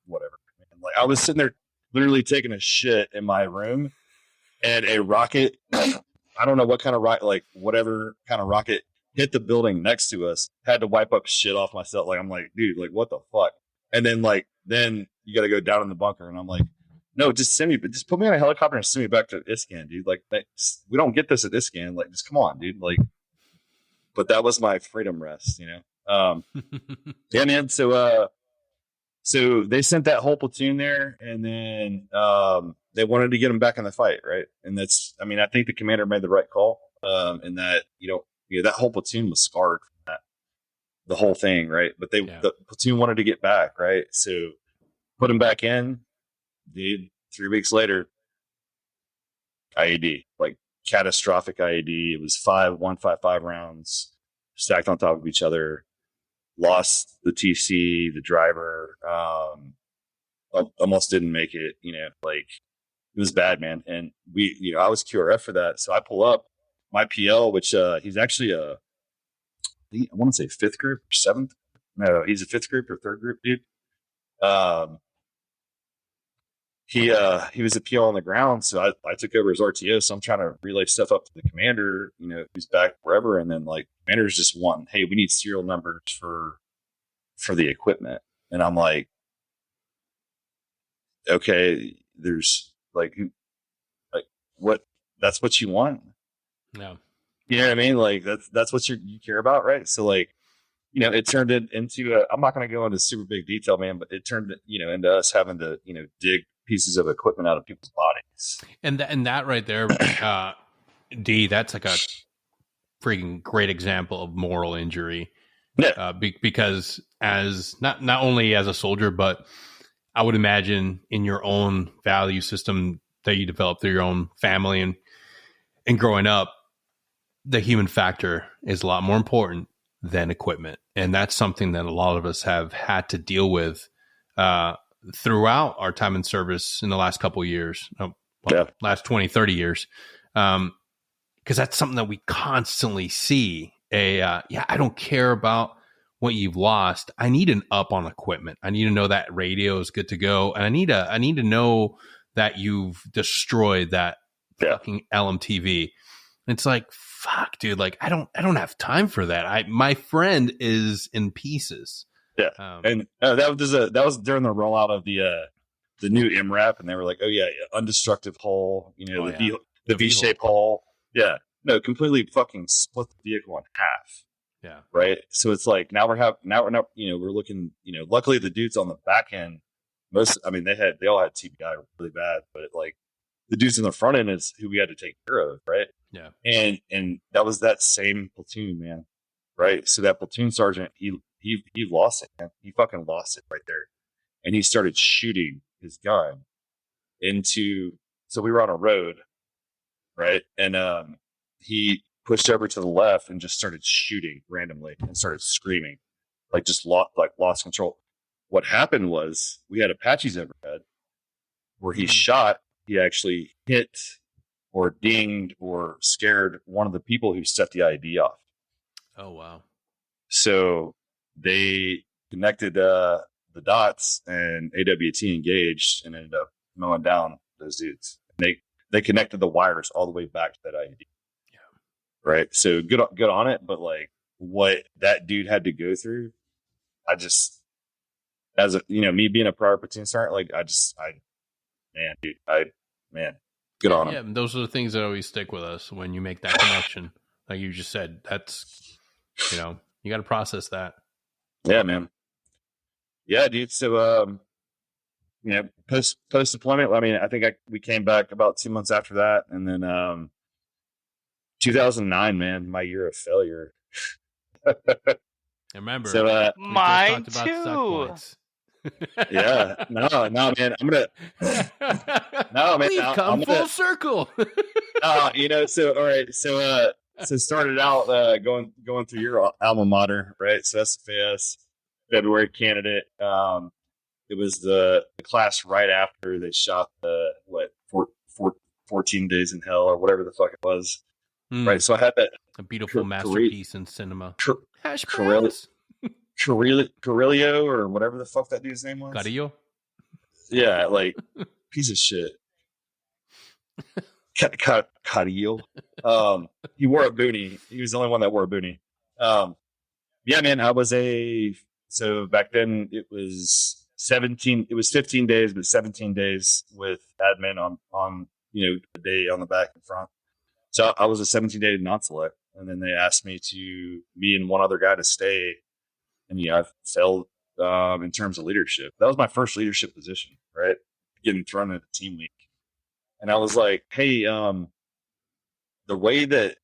whatever. Man. Like I was sitting there, literally taking a shit in my room, and a rocket. I don't know what kind of rocket, like whatever kind of rocket, hit the building next to us. Had to wipe up shit off myself. Like I'm like, dude, like what the fuck? And then you got to go down in the bunker, and I'm like, no, just put me on a helicopter and send me back to Iscan, dude. Like we don't get this at Iscan. Like, just come on, dude. Like, but that was my freedom rest, Yeah, man. So they sent that whole platoon there, and then they wanted to get him back in the fight, right? And I think the commander made the right call, in that that whole platoon was scarred from that, the whole thing, right? But the platoon wanted to get back, right? So put him back in, dude. 3 weeks later, IED, like catastrophic IED. It was 155 rounds stacked on top of each other. Lost the TC, the driver, almost didn't make it. Like it was bad, man. And I was QRF for that, so I pull up my PL, which he's actually I want to say 5th group or 7th. No, he's a 5th group or 3rd group dude. He was a PL on the ground, so I took over his RTO. So I'm trying to relay stuff up to the commander, who's back wherever, and then like commander's just wanting, hey, we need serial numbers for the equipment, and I'm like, okay, there's like what? That's what you want? No, you know what I mean? Like that's what you care about, right? So like, it turned into I'm not going to go into super big detail, man, but it turned into us having to dig pieces of equipment out of people's bodies. And that right there, D, that's like a freaking great example of moral injury. Yeah. Because as not only as a soldier, but I would imagine in your own value system that you develop through your own family and growing up, the human factor is a lot more important than equipment. And that's something that a lot of us have had to deal with throughout our time in service in the last couple of years, last 20, 30 years. Because that's something that we constantly see. I don't care about what you've lost. I need an up on equipment. I need to know that radio is good to go. And I need to know that you've destroyed that fucking LMTV. And it's like, fuck, dude, like I don't have time for that. My friend is in pieces. Yeah. And that was during the rollout of the new MRAP, and they were like, oh yeah, undestructive hull, the V-shaped hull. Yeah. No, completely fucking split the vehicle in half. Yeah. Right. So it's like now we're looking, luckily the dudes on the back end, they all had TBI really bad, but like the dudes in the front end is who we had to take care of. Right. Yeah. And that was that same platoon, man. Right. So that platoon sergeant, he lost it, man. He fucking lost it right there. And he started shooting his gun so we were on a road, right? And he pushed over to the left and just started shooting randomly and started screaming, like just lost control. What happened was we had Apaches overhead where he shot. He actually hit or dinged or scared one of the people who set the ID off. Oh, wow. So they connected the dots, and AWT engaged and ended up mowing down those dudes. And they connected the wires all the way back to that ID. Yeah. Right. So good on it. But like what that dude had to go through, I just, as a, me being a prior platoon sergeant, like man. Good on him. Yeah, those are the things that always stick with us when you make that connection. Like you just said, that's, you got to process that. Yeah, man. Yeah, dude. So, post deployment. I mean, I think we came back about 2 months after that, and then 2009, man, my year of failure. Remember, So, we Mine just talked about stock too. points. yeah, no, man, I'm gonna. No, man, We've come I'm full gonna. circle. So all right, so started out going through your alma mater, right? So SFAS, February candidate. It was the class right after they shot the 14 Days in Hell or whatever the fuck it was, right? So I had that a beautiful masterpiece in cinema. Hash browns. Carrillo or whatever the fuck that dude's name was. Carrillo. Yeah, like piece of shit. Carrillo. He wore a boonie. He was the only one that wore a boonie. Yeah, man, so back then it was 17, it was 15 days, but 17 days with admin on a day on the back and front. So I was a 17-day non-select, and then they asked me and one other guy to stay. And I failed in terms of leadership. That was my first leadership position, right? Getting thrown at a team week. And I was like, hey, the way that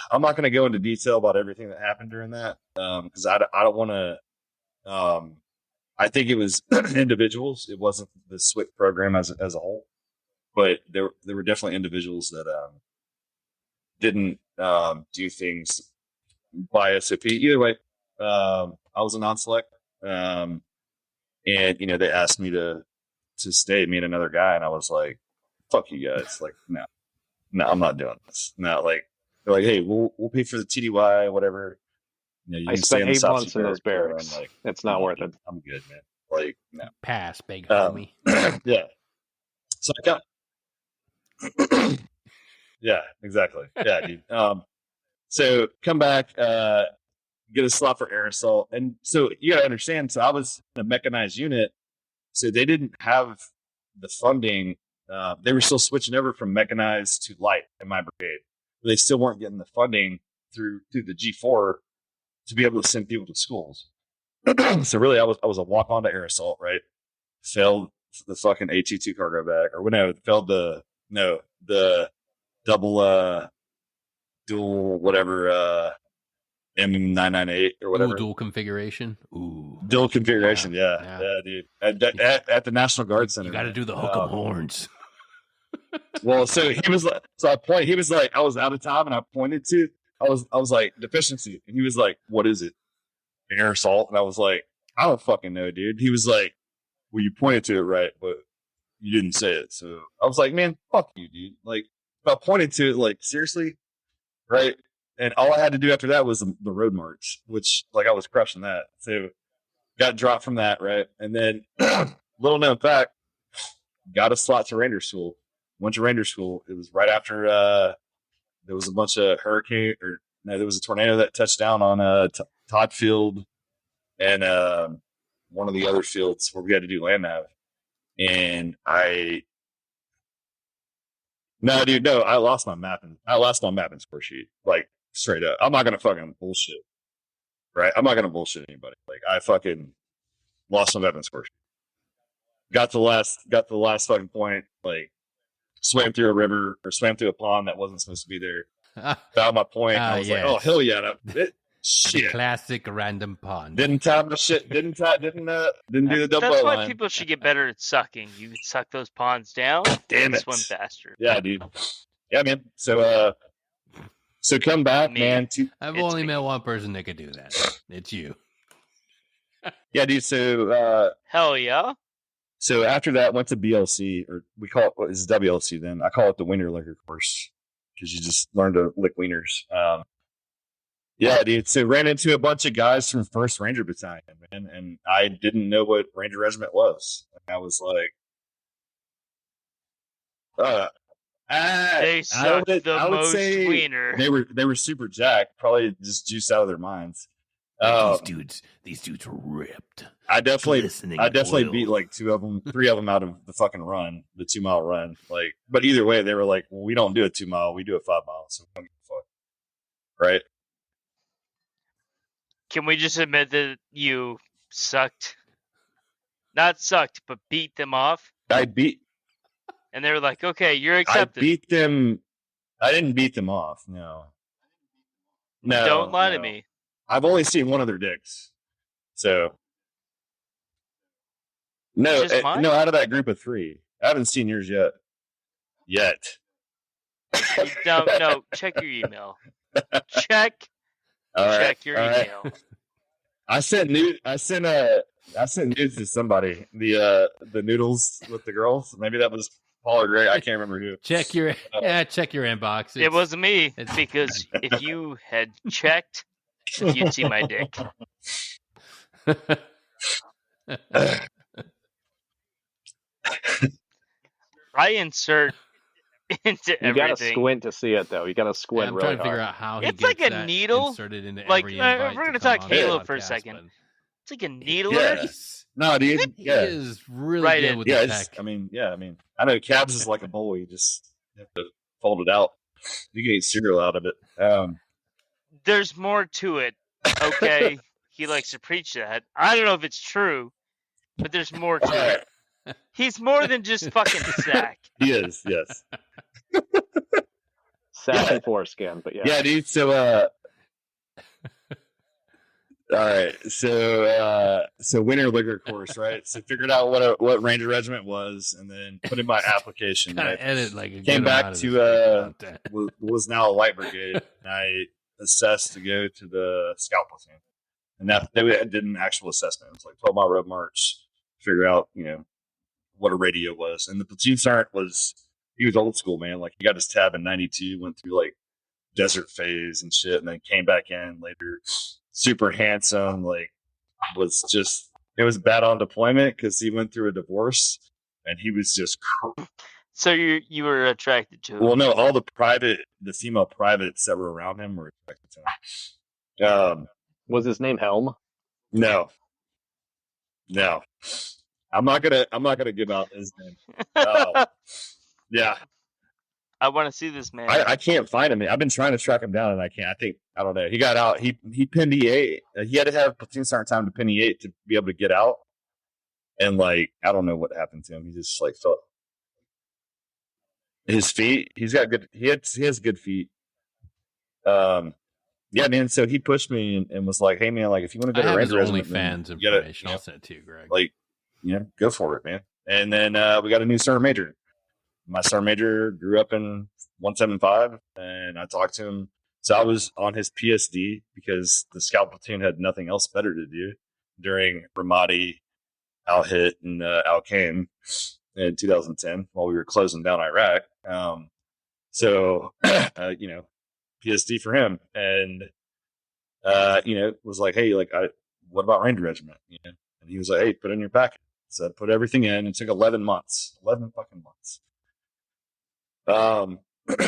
I'm not going to go into detail about everything that happened during that because I don't want to. I think it was individuals. It wasn't the SWIC program as a whole, but there were definitely individuals that didn't do things by SOP. Either way, I was a non-select, and they asked me to stay, me and another guy, and I was like, "Fuck you guys!" Like, no, I'm not doing this. No, like they're like, "Hey, we'll pay for the TDY, whatever." You I spent 8 months in those barracks. Like, it's not worth it. I'm good, man. Like, no. Pass, big homie. Yeah. So I got. Yeah, exactly. Yeah, dude. So come back, get a slot for air assault, and so you gotta understand. So I was in a mechanized unit, so they didn't have the funding. They were still switching over from mechanized to light in my brigade. But they still weren't getting the funding through the G4 to be able to send people to schools. So really, I was a walk on to air assault, right? Failed the fucking A22 cargo bag, or failed the double dual whatever M998 or whatever. Ooh, dual configuration. Ooh, dual configuration. Yeah, dude. At the National Guard Center, you got to do the hook 'em horns. Well, so he was like, he was like, I was out of time, and I pointed to, I was like, deficiency, and he was like, what is it? Air assault, and I was like, I don't fucking know, dude. He was like, well, you pointed to it right, but you didn't say it. So I was like, man, fuck you, dude. Like, if I pointed to it, like, seriously, right? And all I had to do after that was the road march, which, like, I was crushing that. So got dropped from that, right? And then, little known fact, got a slot to Ranger School. Went to Ranger School. It was right after there was a bunch of there was a tornado that touched down on Todd Field and one of the other fields where we had to do land nav. And I lost my mapping. I lost my mapping score sheet. Like, straight up. I'm not gonna fucking bullshit. Right? I'm not gonna bullshit anybody. Like, I fucking lost my mapping score sheet. Got the last fucking point, like, swam through a river or swam through a pond that wasn't supposed to be there. Found my point. I was like, oh, hell yeah. Shit. Classic random pond. Didn't time the shit. Didn't do the double That's why line. people should get better at sucking. You can suck those ponds down. Damn it. Swim faster. Yeah, dude. Yeah, man. So come back, man. I've only met one person that could do that. It's you. Yeah, dude. So hell yeah. So after that, went to BLC, or we call it WLC then. I call it the Wiener Liquor course because you just learn to lick wieners. Yeah, dude. So ran into a bunch of guys from 1st Ranger Battalion, man, and I didn't know what Ranger Regiment was. And I was like, they sucked the most wiener. They were super jacked, probably just juiced out of their minds. These dudes are ripped. I definitely oil. beat like 3 of them out of the fucking run, the 2 mile run. Like, but either way, they were like, well, we don't do a 2 mile, we do a 5 mile. So we don't give a fuck. Right. Can we just admit that you sucked? Not sucked, but beat them off? And they were like, okay, you're accepted. I beat them. I didn't beat them off. No. Don't lie to me. I've only seen one of their dicks. So. No, out of that group of 3. I haven't seen yours yet. No, check your email. Check your email. Right. I sent nudes to somebody. The noodles with the girls. Maybe that was Paul or Gray. I can't remember who. Check your inbox. It wasn't me, because if you had checked, you'd see my dick. I insert into everything. You gotta squint to see it, though. You gotta squint I'm really trying to figure hard. out how It's he like gets a that needle. inserted into Like, every we're invite gonna to talk come on Halo the for a podcast, second. but- It's like a needle. Yeah. No, dude. He Yeah. is really Right good in. with Yeah. the tech. I mean, I know Cabs is like a bowl. You just have to fold it out. You can eat cereal out of it. There's more to it. Okay. He likes to preach that. I don't know if it's true, but there's more to it. He's more than just fucking Zach. He is, yes. Sack and foreskin, but yeah. Yeah, dude. So, all right. So winter liquor course, right? So figured out what Ranger Regiment was, and then put in my application. Kind Right? of edit like a Came good back amount of to this content. was now a light brigade. And I assessed to go to the scout platoon, and that they did an actual assessment. It was like 12-mile road march, figure out what a radio was, and the platoon sergeant he was old school, man. Like, he got his tab in '92, went through like desert phase and shit, and then came back in later. Super handsome, like, it was bad on deployment because he went through a divorce, and he was just. So you were attracted to him? Well, no, all the female privates that were around him were attracted to him. Was his name Helm? No. I'm not gonna give out his name. Yeah. I want to see this man. I can't find him. I've been trying to track him down, and I can't. I don't know. He got out. He pinned E8. He had to have platoon sergeant time to pin E8 to be able to get out. And like, I don't know what happened to him. He just like felt his feet. He has good feet. Yeah, man. So he pushed me and was like, "Hey, man, like, if you want to go to Ranger Regiment, OnlyFans information, I'll send it to you, Greg. Like, go for it, man." And then we got a new sergeant major. My sergeant major grew up in 175, and I talked to him. So I was on his PSD because the scout platoon had nothing else better to do during Ramadi, Al Hit, and Al Qaim in 2010 while we were closing down Iraq. So PSD for him, and was like, "Hey, like, what about Ranger Regiment?" And he was like, "Hey, put it in your packet." So I put everything in. It took 11 months, 11 fucking months.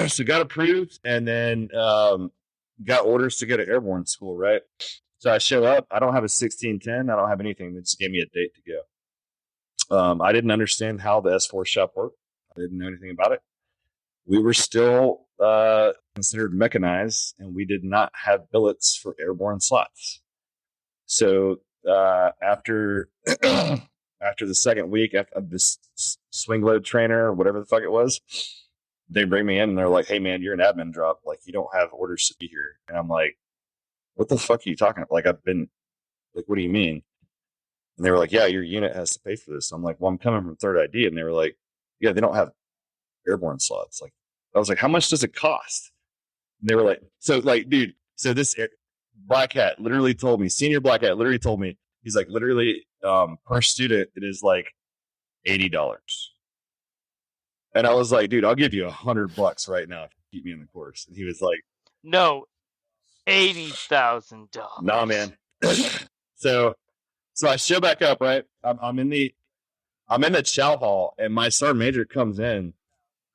So got approved, and then got orders to go to airborne school, right? So I show up. I don't have a 1610. I don't have anything. They just gave me a date to go. I didn't understand how the S4 shop worked. I didn't know anything about it. We were still considered mechanized, and we did not have billets for airborne slots. So after the second week of this swing load trainer or whatever the fuck it was, they bring me in and they're like, "Hey, man, you're an admin drop. Like, you don't have orders to be here." And I'm like, "What the fuck are you talking about? Like, I've been, like, what do you mean?" And they were like, "Yeah, your unit has to pay for this." I'm like, "Well, I'm coming from 3rd ID." And they were like, "Yeah, they don't have airborne slots." Like, I was like, "How much does it cost?" And they were like, dude, so this black hat literally told me, senior black hat literally told me, he's like, literally, per student, it is like $80. And I was like, "Dude, I'll give you $100 right now if you keep me in the course." And he was like, "No, $80,000. "Nah, man." So I show back up, right? I'm in the chow hall, and my sergeant major comes in,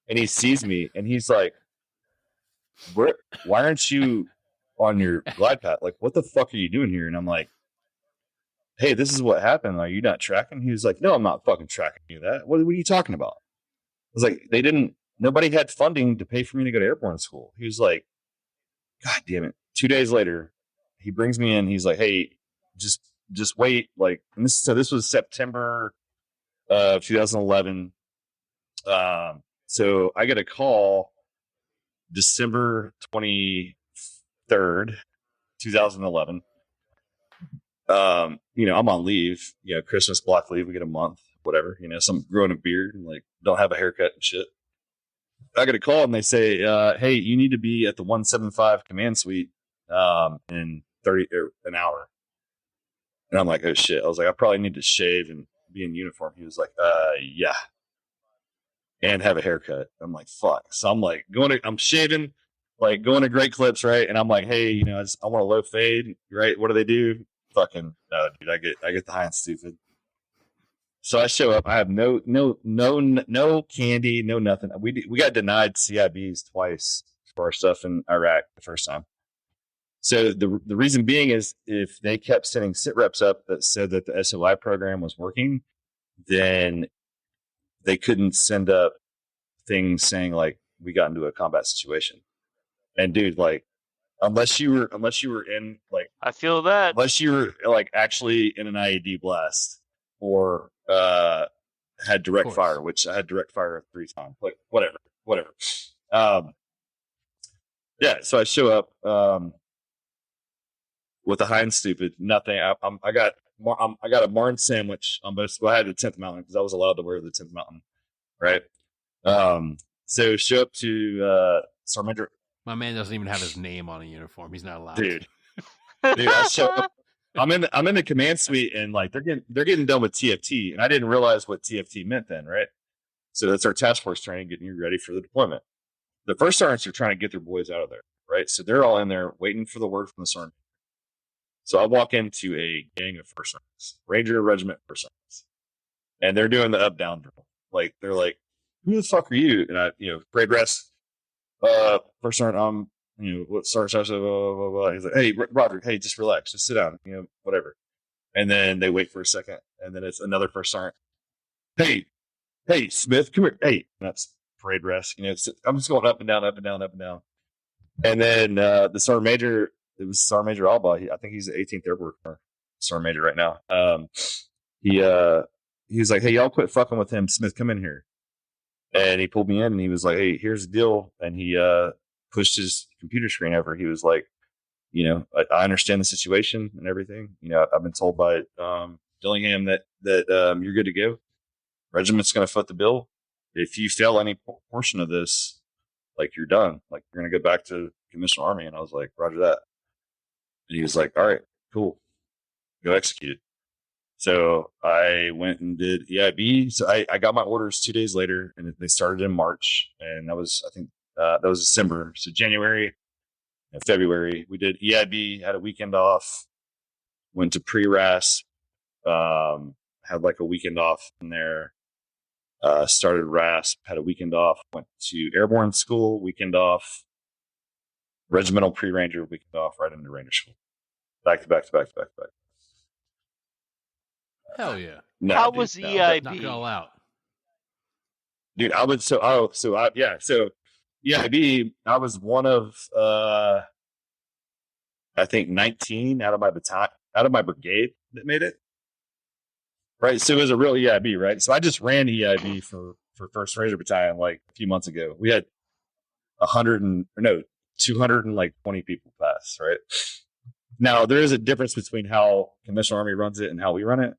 and he sees me, and he's like, "Why aren't you on your glide path. Like, what the fuck are you doing here? And I'm like, hey, this is what happened. Are you not tracking? He was like, no, I'm not fucking tracking you. That what are you talking about? I was like, nobody had funding to pay for me to go to airborne school. He was like, God damn it. 2 days later, he brings me in. He's like, hey, just wait. Like, and this was September of 2011. So I get a call December 23rd, 2011. I'm on leave, Christmas block leave. We get a month, whatever, some growing a beard and like don't have a haircut and shit. I get a call and they say, hey, you need to be at the 175 command suite in an hour. And I'm like, oh shit. I was like, I probably need to shave and be in uniform. He was like, yeah. And have a haircut. I'm like, fuck. So I'm like I'm shaving, like going to Great Clips, right? And I'm like, hey, I want a low fade, right? What do they do? Fucking no, dude. I get the high and stupid. So I show up. I have no candy, no nothing. We got denied CIBs twice for our stuff in Iraq the first time. So the reason being is if they kept sending sit reps up that said that the SOI program was working, then they couldn't send up things saying like we got into a combat situation. And dude, like unless you were in like I feel that unless you were like actually in an IED blast or had direct fire, which I had direct fire 3 times. Like whatever. Yeah, so I show up with a high and stupid, nothing. I got a Martin sandwich on both. Well, I had the 10th Mountain because I was allowed to wear the 10th Mountain, right? So show up to Sergeant Major. My man doesn't even have his name on a uniform. He's not allowed. Dude, I show up. I'm in the command suite and like they're getting done with TFT, and I didn't realize what TFT meant then, right? So that's our task force training, getting you ready for the deployment. The first sergeants are trying to get their boys out of there, right? So they're all in there waiting for the word from the sergeant. So I walk into a gang of first sergeants, Ranger Regiment first sergeants, and they're doing the up down drill. Like they're like, "Who the fuck are you?" And I, grade rest, first sergeant, what sergeant? Blah, blah, blah, blah. He's like, "Hey, Roger, hey, just relax, just sit down, whatever." And then they wait for a second, and then it's another first sergeant. Hey, Smith, come here. Hey, that's parade rest. I'm just going up and down, up and down, up and down. And then the sergeant major. It was Sergeant Major Alba. I think he's the 18th Airborne Sergeant Major right now. He was like, "Hey, y'all quit fucking with him. Smith, come in here." And he pulled me in and he was like, "Hey, here's the deal." And he pushed his computer screen over. He was like, I understand the situation and everything. I've been told by Dillingham that you're good to go. Regiment's going to foot the bill. If you fail any portion of this, like you're done. Like you're going to go back to Commissioned Army. And I was like, Roger that. And he was like, all right, cool. Go execute it. So I went and did EIB. So I got my orders 2 days later and they started in March. And that was, I think that was December. So January and February, we did EIB, had a weekend off, went to pre-RAS, had like a weekend off in there, started RAS, had a weekend off, went to airborne school, weekend off, regimental pre-ranger, weekend off, right into ranger school. Back to back. Hell yeah. No, How dude, was no. EIB? Knock it all out. Dude, so EIB, I was one of I think 19 out of my brigade that made it. Right. So it was a real EIB, right? So I just ran EIB for First Ranger Battalion like a few months ago. We had 220 people pass, right? Now there is a difference between how Commissioned Army runs it and how we run it.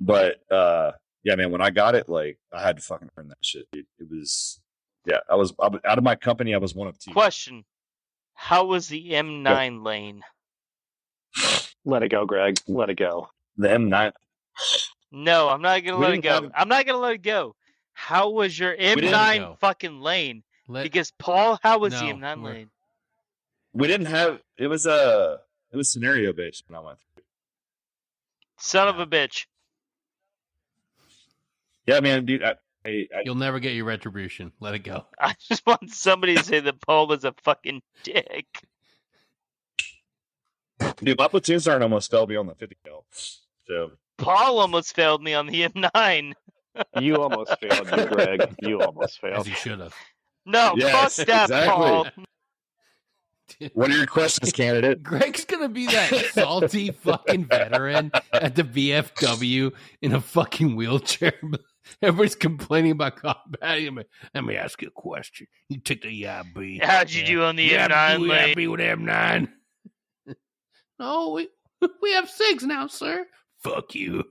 But yeah, man, when I got it, like I had to fucking earn that shit, dude. It was, yeah, I was out of my company. I was one of 2. Question: how was the M9 lane? Let it go, Greg. Let it go. The M9. No, I'm not gonna We let it didn't go. have- I'm not gonna let it go. How was your didn't M9 go. fucking lane? Let- Because Paul, how was the No, M9 we're- lane? We didn't have. It was scenario based when I went through. Son of a bitch. Yeah, man, dude. You'll never get your retribution. Let it go. I just want somebody to say that Paul was a fucking dick. Dude, my platoon sergeant almost failed me on the 50 cal. So Paul almost failed me on the M9. You almost failed, you Greg. You almost As failed. he should have. No, Yes, fuck that, exactly. Paul. What are your questions, candidate? Greg's gonna be that salty fucking veteran at the VFW in a fucking wheelchair. Everybody's complaining about combat. Let me ask you a question. You took the YB. How'd you do on the Yeah, M9, you Lee? happy with M9? No, we have 6 now, sir. Fuck you.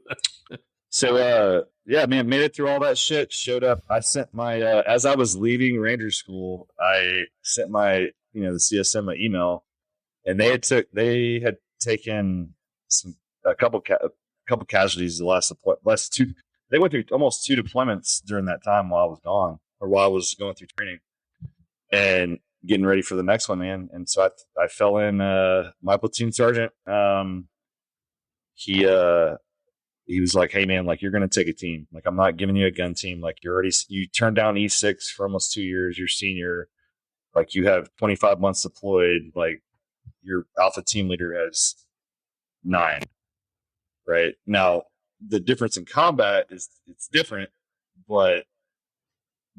So, yeah, man, made it through all that shit. Showed up. I sent my as I was leaving Ranger School, I sent my the CSM an email, and they had taken a couple casualties the last 2. They went through almost 2 deployments during that time while I was gone, or while I was going through training and getting ready for the next one, man. And so I fell in. My platoon sergeant, he was like, "Hey, man, like, you're going to take a team. Like, I'm not giving you a gun team. Like, you turned down E6 for almost 2 years. You're senior. Like, you have 25 months deployed. Like, your alpha team leader has 9. Right now, the difference in combat is it's different, but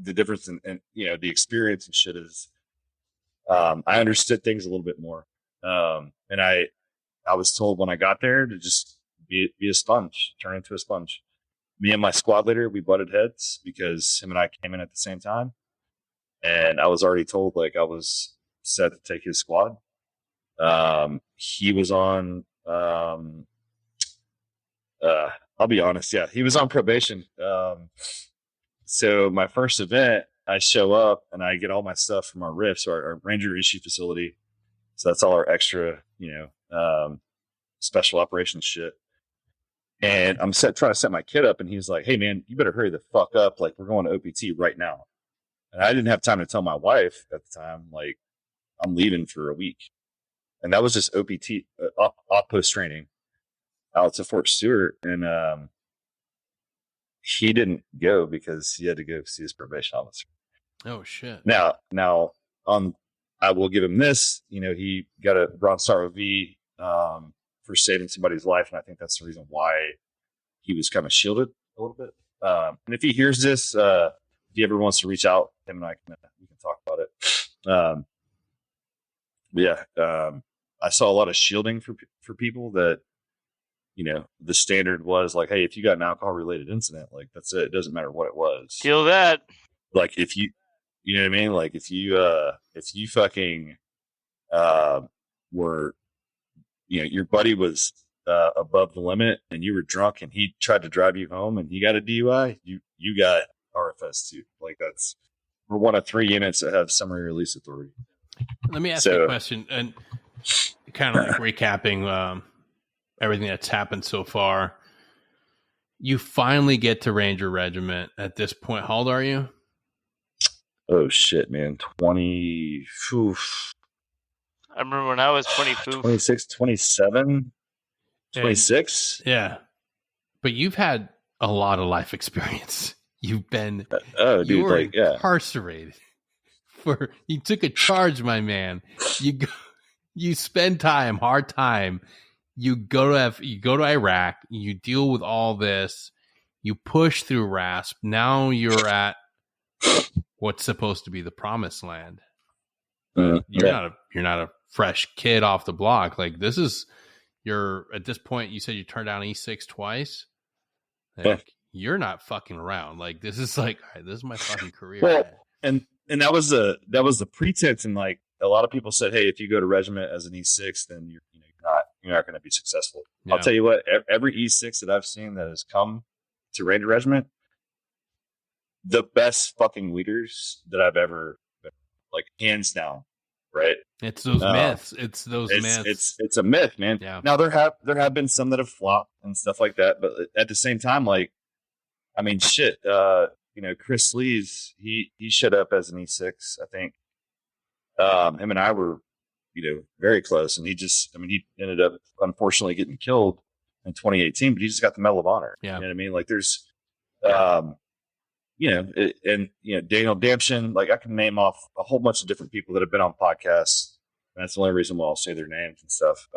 the difference in the experience and shit is, I understood things a little bit more. And I was told when I got there to just be a sponge, turn into a sponge. Me and my squad leader, we butted heads because him and I came in at the same time. And I was already told, like, I was set to take his squad. He was on, I'll be honest. Yeah, he was on probation. So my first event, I show up and I get all my stuff from our RIFs, our Ranger issue facility. So that's all our extra, special operations shit. And I'm trying to set my kid up, and he's like, "Hey, man, you better hurry the fuck up. Like, we're going to OPT right now." And I didn't have time to tell my wife at the time, like, I'm leaving for a week. And that was just OPT, outpost training out to Fort Stewart. And he didn't go because he had to go see his probation officer. Oh, shit. Now, I will give him this. He got a Bronze Star V for saving somebody's life, and I think that's the reason why he was kind of shielded a little bit. And if he hears this, if he ever wants to reach out, him and I we can talk about it. I saw a lot of shielding for people that, the standard was like, hey, if you got an alcohol-related incident, like, that's it. It doesn't matter what it was. Feel that. Like, if you know what I mean? Like, if you fucking were, your buddy was above the limit and you were drunk and he tried to drive you home and he got a DUI, you got RFS too. Like, we're one of 3 units that have summary release authority. Let me ask you a question, and kind of like recapping everything that's happened so far. You finally get to Ranger Regiment at this point. How old are you? Oh shit, man. 20. I remember when I was 26, 27, 26. Yeah. But you've had a lot of life experience. You've been you were incarcerated. You took a charge, my man. You spend time, hard time. You go to Iraq, you deal with all this, you push through RASP. Now you're at what's supposed to be the promised land. You're not a fresh kid off the block. Like, at this point, you said you turned down E6 twice. Like, you're not fucking around. Like, this is like, all right, this is my fucking career. Well, and that was the pretense. And like, a lot of people said, hey, if you go to regiment as an E6, then you're not going to be successful. Yeah. I'll tell you what, every E6 that I've seen that has come to Ranger Regiment, the best fucking leaders that I've ever been, like, hands down, right? It's those myths. It's those myths. It's a myth, man. Yeah. Now there have been some that have flopped and stuff like that, but at the same time, like, I mean, shit. Chris Sleeves, he showed up as an E6, I think. Him and I were, very close, and he ended up unfortunately getting killed in 2018, but he just got the Medal of Honor. Yeah. You know what I mean? Like, there's, Daniel Damshin, like I can name off a whole bunch of different people that have been on podcasts. And that's the only reason why I'll say their names and stuff.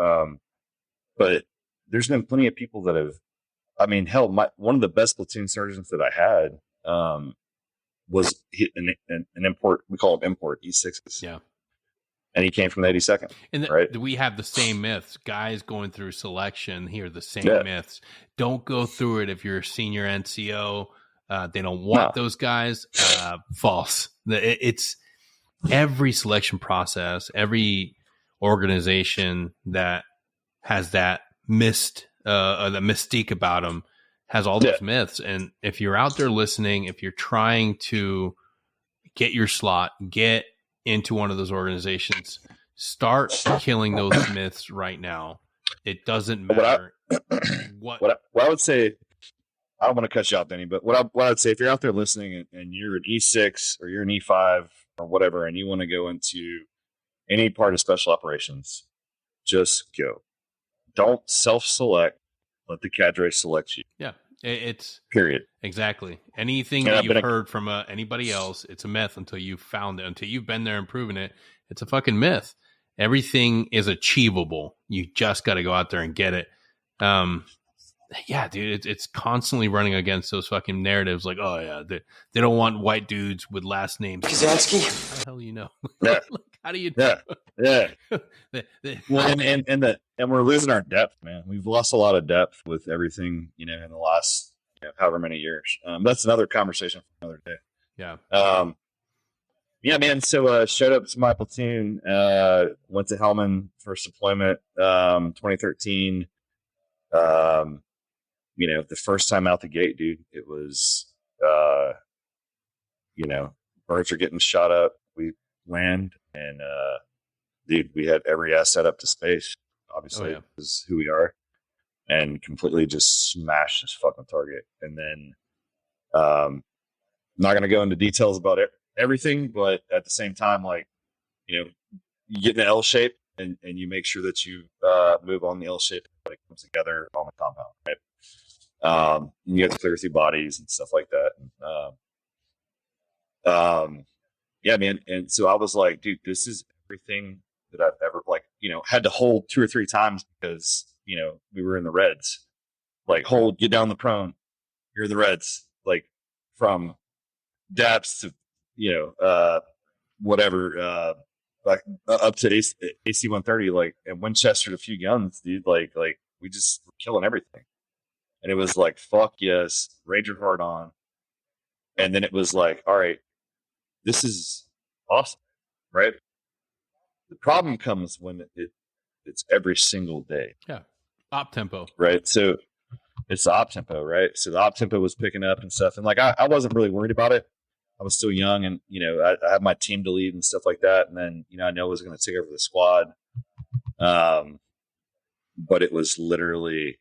But there's been plenty of people that have, I mean, hell, one of the best platoon sergeants that I had, was an import. We call them import E6s. Yeah. And he came from the 82nd. And right? We have the same myths. Guys going through selection hear the same Yeah. myths. Don't go through it if you're a senior NCO. They don't want those guys. False. It's every selection process, every organization that has that the mystique about them has all those myths. And if you're out there listening, if you're trying to get your slot, get into one of those organizations, start killing those myths right now. It doesn't matter what I would say. I don't want to cut you off, Benny, but what I would say, if you're out there listening and you're an E6 or you're an E5 or whatever, and you want to go into any part of special operations, just go. Don't self-select. Let the cadre select you. Yeah, it's period. Exactly. Anything that you've heard from anybody else, it's a myth until you've found it. Until you've been there and proven it, it's a fucking myth. Everything is achievable. You just got to go out there and get it. Yeah, dude, it's constantly running against those fucking narratives. Like, oh yeah, they don't want white dudes with last names. Kazansky? How the hell you know? Yeah. Like, how do you know? Yeah. Well, and we're losing our depth, man. We've lost a lot of depth with everything, in the last however many years. That's another conversation for another day. Yeah. Yeah, man. So showed up to my platoon. Went to Helmand first deployment, 2013. The first time out the gate, dude, it was, birds are getting shot up. We land and, dude, we had every ass set up to space. Obviously, is who we are, and completely just smashed this fucking target. And then, not going to go into details about everything, but at the same time, like, you get in an L shape and you make sure that you move on the L shape when it comes together on the compound, right? You have to clear through bodies and stuff like that. Yeah, man. And so I was like, dude, this is everything that I've ever had to hold 2 or 3 times because, we were in the reds. Like, hold, get down the prone. You're in the reds. Like, from DAPS to, whatever, like up to AC 130, like, and Winchester, a few guns, dude. Like we just were killing everything. And it was like, fuck yes, Ranger hard on. And then it was like, all right, this is awesome, right? The problem comes when it's every single day. Yeah. Op tempo. Right. So it's the op tempo, right? So the op tempo was picking up and stuff. And like, I wasn't really worried about it. I was still young and, I had my team to lead and stuff like that. And then, I know I was going to take over the squad. But it was literally,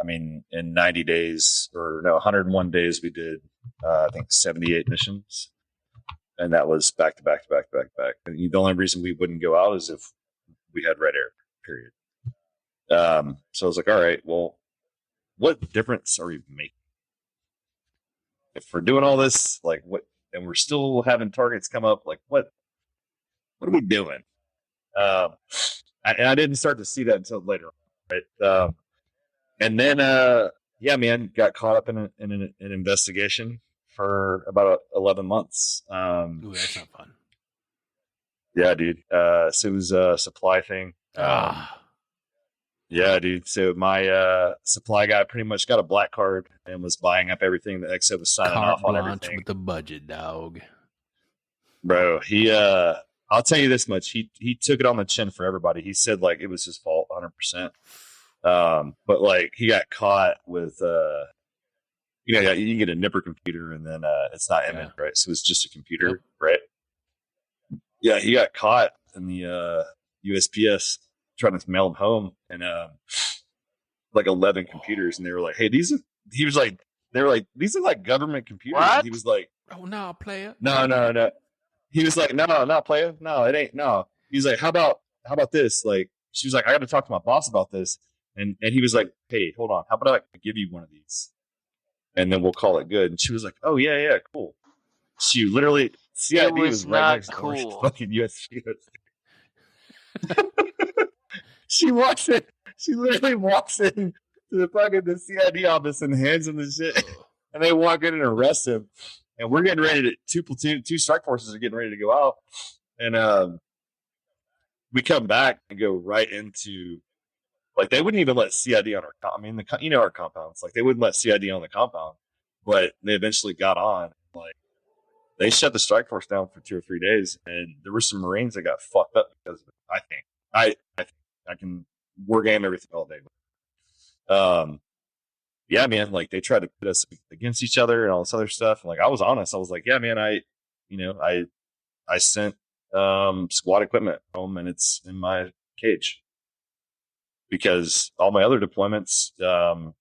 in 90 days 101 days, we did, I think 78 missions. And that was back to back to back to back to back. And the only reason we wouldn't go out is if we had red air, period. So I was like, all right, well, what difference are we making? If we're doing all this, like what, and we're still having targets come up, like what are we doing? And I didn't start to see that until later on, right? And then, got caught up in an investigation for about 11 months. Ooh, that's not fun. Yeah, dude. So it was a supply thing. Yeah, dude. So my supply guy pretty much got a black card and was buying up everything. The XO was signing off on everything. With the budget, dog. Bro, he I'll tell you this much. He took it on the chin for everybody. He said like it was his fault 100%. But like he got caught with you get a nipper computer and then it's not image, right? So it's just a computer, right? Yeah, he got caught in the USPS trying to mail him home and like 11 computers, and they were like, hey, they were like, these are like government computers. What? And he was like, oh no, player. No. He was like, no, player. No, it ain't. No. He's like, how about this? Like, she was like, I got to talk to my boss about this. And he was like, hey, hold on. How about I give you one of these? And then we'll call it good. And she was like, oh, yeah, cool. She literally CID was was right not next door to cool. fucking USC. She walks in. She literally walks in to the CID office and hands him the shit. And they walk in and arrest him. And we're getting ready to two strike forces are getting ready to go out. And we come back and go right into, like, they wouldn't even let CID on our, our compounds. Like, they wouldn't let CID on the compound. But they eventually got on. Like, they shut the strike force down for 2 or 3 days. And there were some Marines that got fucked up because of it, I think. I think I can war game everything all day. Yeah, man, like they tried to put us against each other and all this other stuff. And like, I was honest. I was like, yeah, man, I sent squad equipment home and it's in my cage because all my other deployments,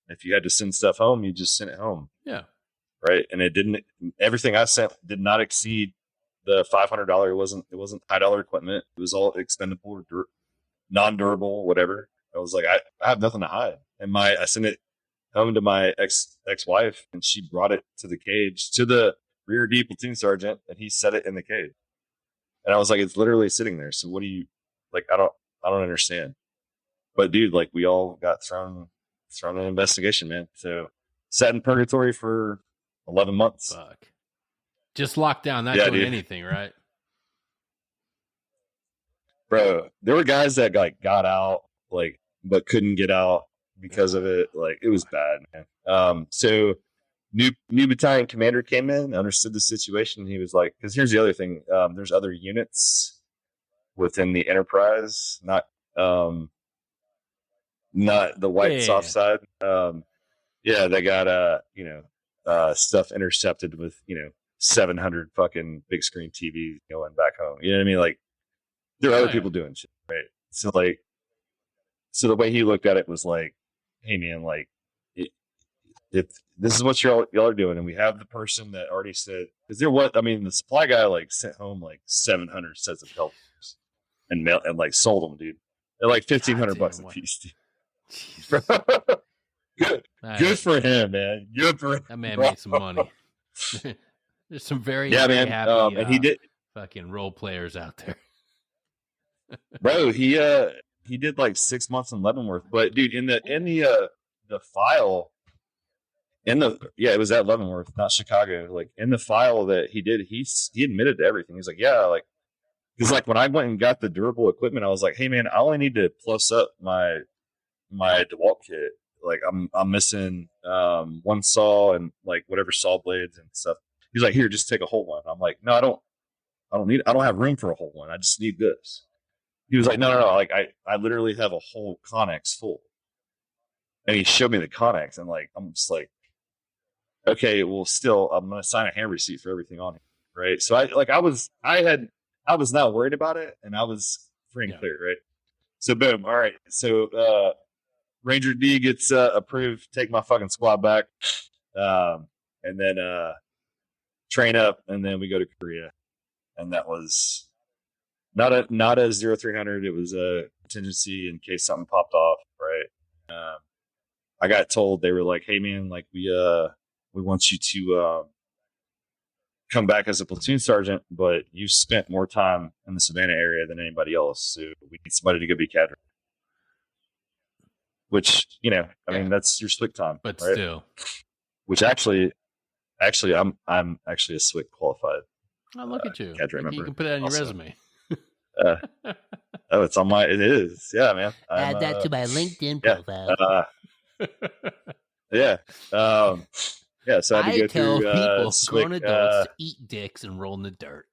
if you had to send stuff home, you just sent it home. Yeah. Right. And everything I sent did not exceed the $500. It wasn't high dollar equipment. It was all expendable or non-durable, whatever. I was like, I have nothing to hide. And I sent it home to my ex-wife, and she brought it to the cage to the rear D platoon sergeant, and he set it in the cage. And I was like, it's literally sitting there. So what do you like? I don't understand. But dude, like we all got thrown in an investigation, man. So sat in purgatory for 11 months. Fuck. Just locked down, not doing anything, right? Bro, there were guys that like got out, like, but couldn't get out because of it. Like, it was bad, man. So new battalion commander came in, understood the situation. He was like, because here's the other thing. There's other units within the enterprise, not the white soft side. Yeah, they got stuff intercepted with 700 fucking big screen TVs going back home. You know what I mean? Like, there are other people doing shit, right? So the way he looked at it was like, hey man, like, if this is what y'all are doing, and we have the person that already said, because the supply guy like sent home like 700 sets of helicopters and like sold them, dude. They're like $1,500 a piece, dude. Good for him, man. Good for him. That man made some money. There's some very happy and he did fucking role players out there. Bro, he did like 6 months in Leavenworth, but dude, in the file, it was at Leavenworth, not Chicago. Like in the file that he did, he admitted to everything. He's like, yeah, like, because like when I went and got the durable equipment, I was like, hey man, I only need to plus up my DeWalt kit. Like I'm missing one saw and like whatever saw blades and stuff. He's like, here, just take a whole one. I'm like, no, I don't have room for a whole one. I just need this. He was like, no. Like I literally have a whole Connex full. And he showed me the Connex, and like, I'm just like, okay, well still I'm going to sign a hand receipt for everything on it. Right. So I was not worried about it, and I was free and clear. Right. So boom. All right. So, Ranger D gets approved, take my fucking squad back. And then, train up, and then we go to Korea. And that was not a 0300. It was a contingency in case something popped off, right? I got told, they were like, hey man, like we want you to come back as a platoon sergeant, but you spent more time in the Savannah area than anybody else, so we need somebody to go be cadre. Which, I mean, that's your SWIC time, but right? Still, which actually, I'm actually a SWIC qualified. Oh, look at you! Cadre member. You can put it on your resume. It's on it is, yeah, man. Add that to my LinkedIn profile. Yeah. So I had to go tell through people, SWIC, grown adults, to eat dicks and roll in the dirt.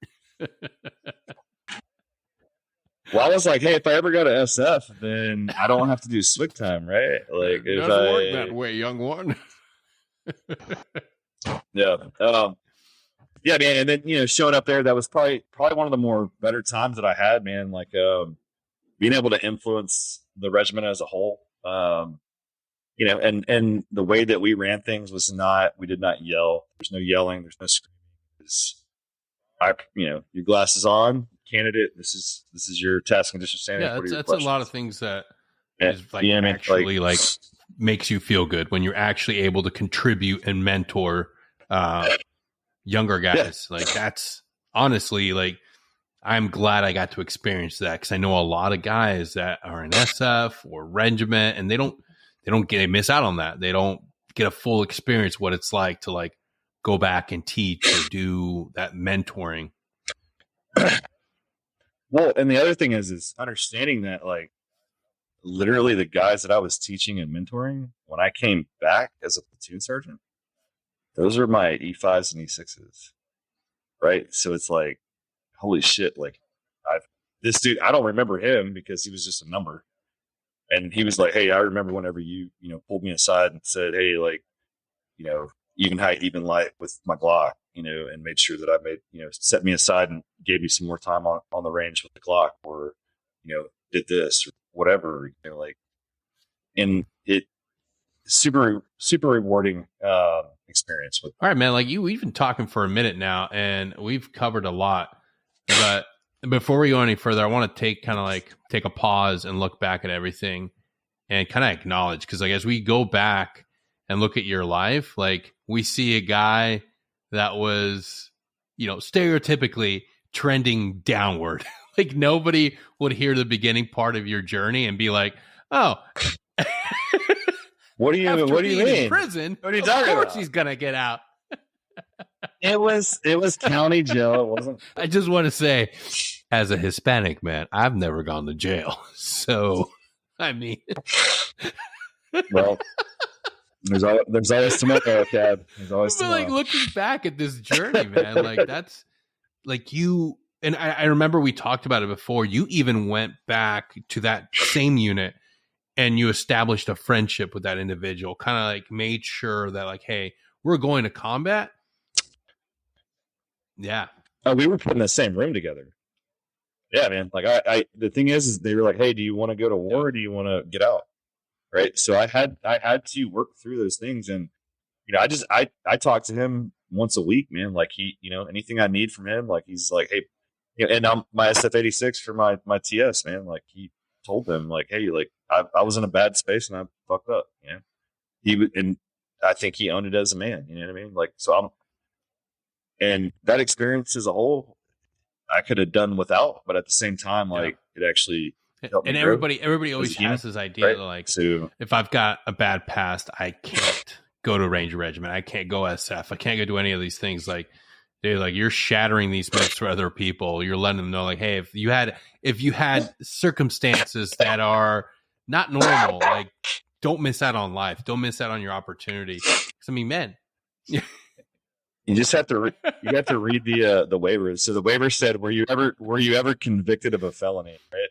Well, I was like, hey, if I ever go to SF, then I don't have to do SWIC time, right? Like, it doesn't work that way, young one. Yeah. Yeah, man. And then, showing up there, that was probably one of the more better times that I had, man. Like, being able to influence the regiment as a whole. And the way that we ran things was we did not yell. There's no yelling. There's no screaming. Your glasses on, candidate. This is your task condition standing. Yeah, that's a lot of things that is actually makes you feel good when you're actually able to contribute and mentor younger guys. Like that's honestly like I'm glad I got to experience that because I know a lot of guys that are in SF or regiment and they miss out on that. They don't get a full experience what it's like to like go back and teach or do that mentoring. Well, and the other thing is understanding that like literally the guys that I was teaching and mentoring when I came back as a platoon sergeant, those are my E5s and E6s, right? So it's like, holy shit! Like, this dude, I don't remember him because he was just a number, and he was like, "Hey, I remember whenever you pulled me aside and said, hey, like, even height, even light with my Glock, and made sure that I set me aside and gave me some more time on the range with the Glock, or did this or whatever, like, and it super rewarding experience with. All right, man. Like we've been talking for a minute now, and we've covered a lot. But before we go any further, I want to take a pause and look back at everything and kind of acknowledge, because like as we go back and look at your life, like we see a guy that was, stereotypically trending downward. Like nobody would hear the beginning part of your journey and be like, "Oh, what do you mean? In prison, what are you talking about? Of course he's gonna get out." It was county jail. It wasn't. I just want to say, as a Hispanic man, I've never gone to jail. So, I mean, well, there's always tomorrow, Cab. There's always tomorrow. But like looking back at this journey, man, like that's like you. And I remember we talked about it before. You even went back to that same unit and you established a friendship with that individual. Kind of like made sure that like, hey, we're going to combat. Yeah. Oh, we were put in the same room together. Yeah, man. Like I the thing is they were like, hey, do you want to go to war or do you want to get out? Right. So I had to work through those things. And, I talked to him once a week, man. Like he, anything I need from him, like he's like, hey, and I'm my SF-86 for my TS, man. Like he told them like, hey, like I was in a bad space and I fucked up. And I think he owned it as a man. You know what I mean? Like, so and that experience as a whole, I could have done without, but at the same time, like it actually helped me. And everybody always has this idea right? that like, so, if I've got a bad past, I can't go to a Ranger regiment. I can't go SF. I can't go do any of these things. Like, dude, like you're shattering these myths for other people. You're letting them know, like, hey, if you had circumstances that are not normal, like, don't miss out on life. Don't miss out on your opportunity. Because I mean, man, you just have to you have to read the waivers. So the waiver said, were you ever convicted of a felony? Right.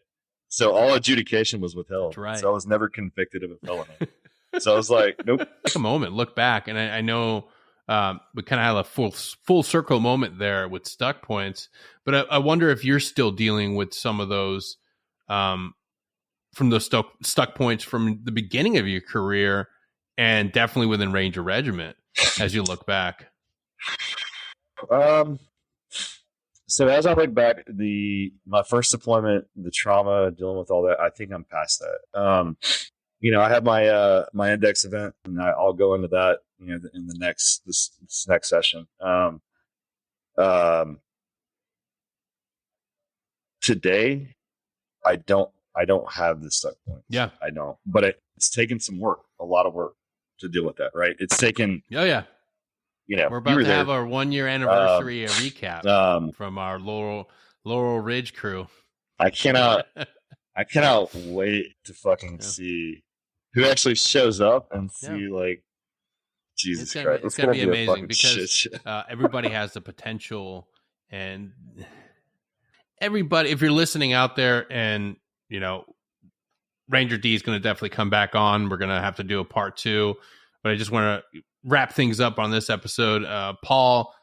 So all adjudication was withheld. That's right. So I was never convicted of a felony. So I was like, nope. Take a moment, look back, and I know. We kind of had a full circle moment there with stuck points, but I wonder if you're still dealing with some of those from those stuck points from the beginning of your career, and definitely within Ranger Regiment as you look back. So as I look back, my first deployment, the trauma, dealing with all that, I think I'm past that. I have my index event, and I'll go into that, in this next session. Today, I don't have the stuck points. Yeah, I don't. But it's taken some work, a lot of work to deal with that. Right? It's taken. Oh yeah. We're about to have our 1-year anniversary recap from our Laurel Ridge crew. I cannot wait to fucking see who actually shows up and see like Jesus Christ. It's gonna be amazing because everybody has the potential, and everybody, if you're listening out there, and Ranger D is going to definitely come back on. We're going to have to do a part 2, but I just want to wrap things up on this episode. Paul,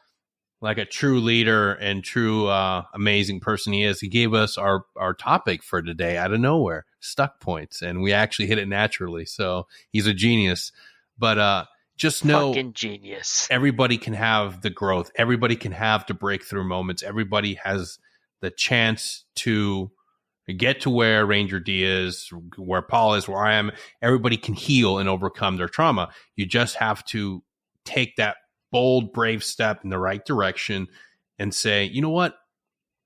like a true leader and true amazing person he is, he gave us our topic for today out of nowhere, stuck points, and we actually hit it naturally. So he's a genius. But just know, fucking genius. Everybody can have the growth. Everybody can have the breakthrough moments. Everybody has the chance to get to where Ranger D is, where Paul is, where I am. Everybody can heal and overcome their trauma. You just have to take that bold, brave step in the right direction and say, you know what?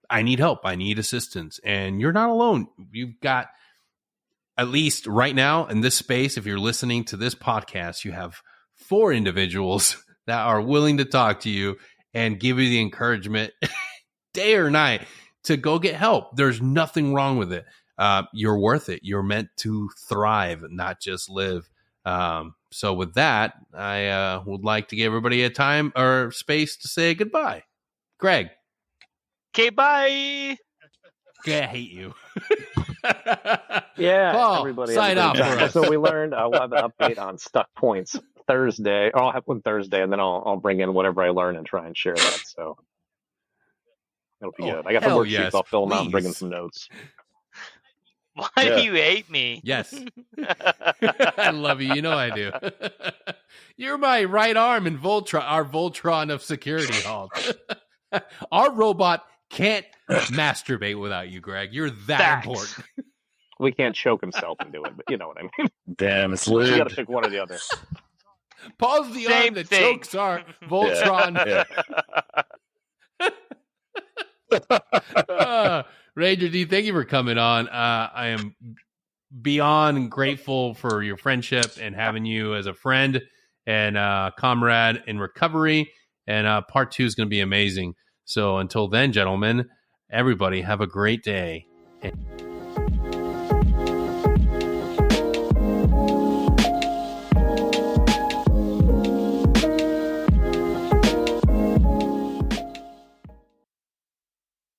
I need help. I need assistance. And you're not alone. You've got, at least right now in this space, if you're listening to this podcast, you have 4 individuals that are willing to talk to you and give you the encouragement day or night to go get help. There's nothing wrong with it. You're worth it. You're meant to thrive, not just live. So with that, I would like to give everybody a time or space to say goodbye. Greg. Okay, bye. Okay, I hate you. Yeah, Paul, everybody. sign off for us. So we learned we'll have an update on stuck points Thursday. Or I'll have one Thursday, and then I'll bring in whatever I learn and try and share that. So it'll be good. I got some worksheets. Yes, I'll fill them out and bring in please. some notes. Why do you hate me? Yes. I love you. You know I do. You're my right arm in Voltron, our Voltron of security, Halt. Our robot can't masturbate without you, Greg. You're that Facts. important. We can't choke himself into it, but you know what I mean. Damn, it's You got lubed. to pick one or the other. Paul's the Same arm that thing. chokes our Voltron. Yeah. Ranger D, thank you for coming on. I am beyond grateful for your friendship and having you as a friend and comrade in recovery. And part 2 is going to be amazing. So until then, gentlemen, everybody have a great day.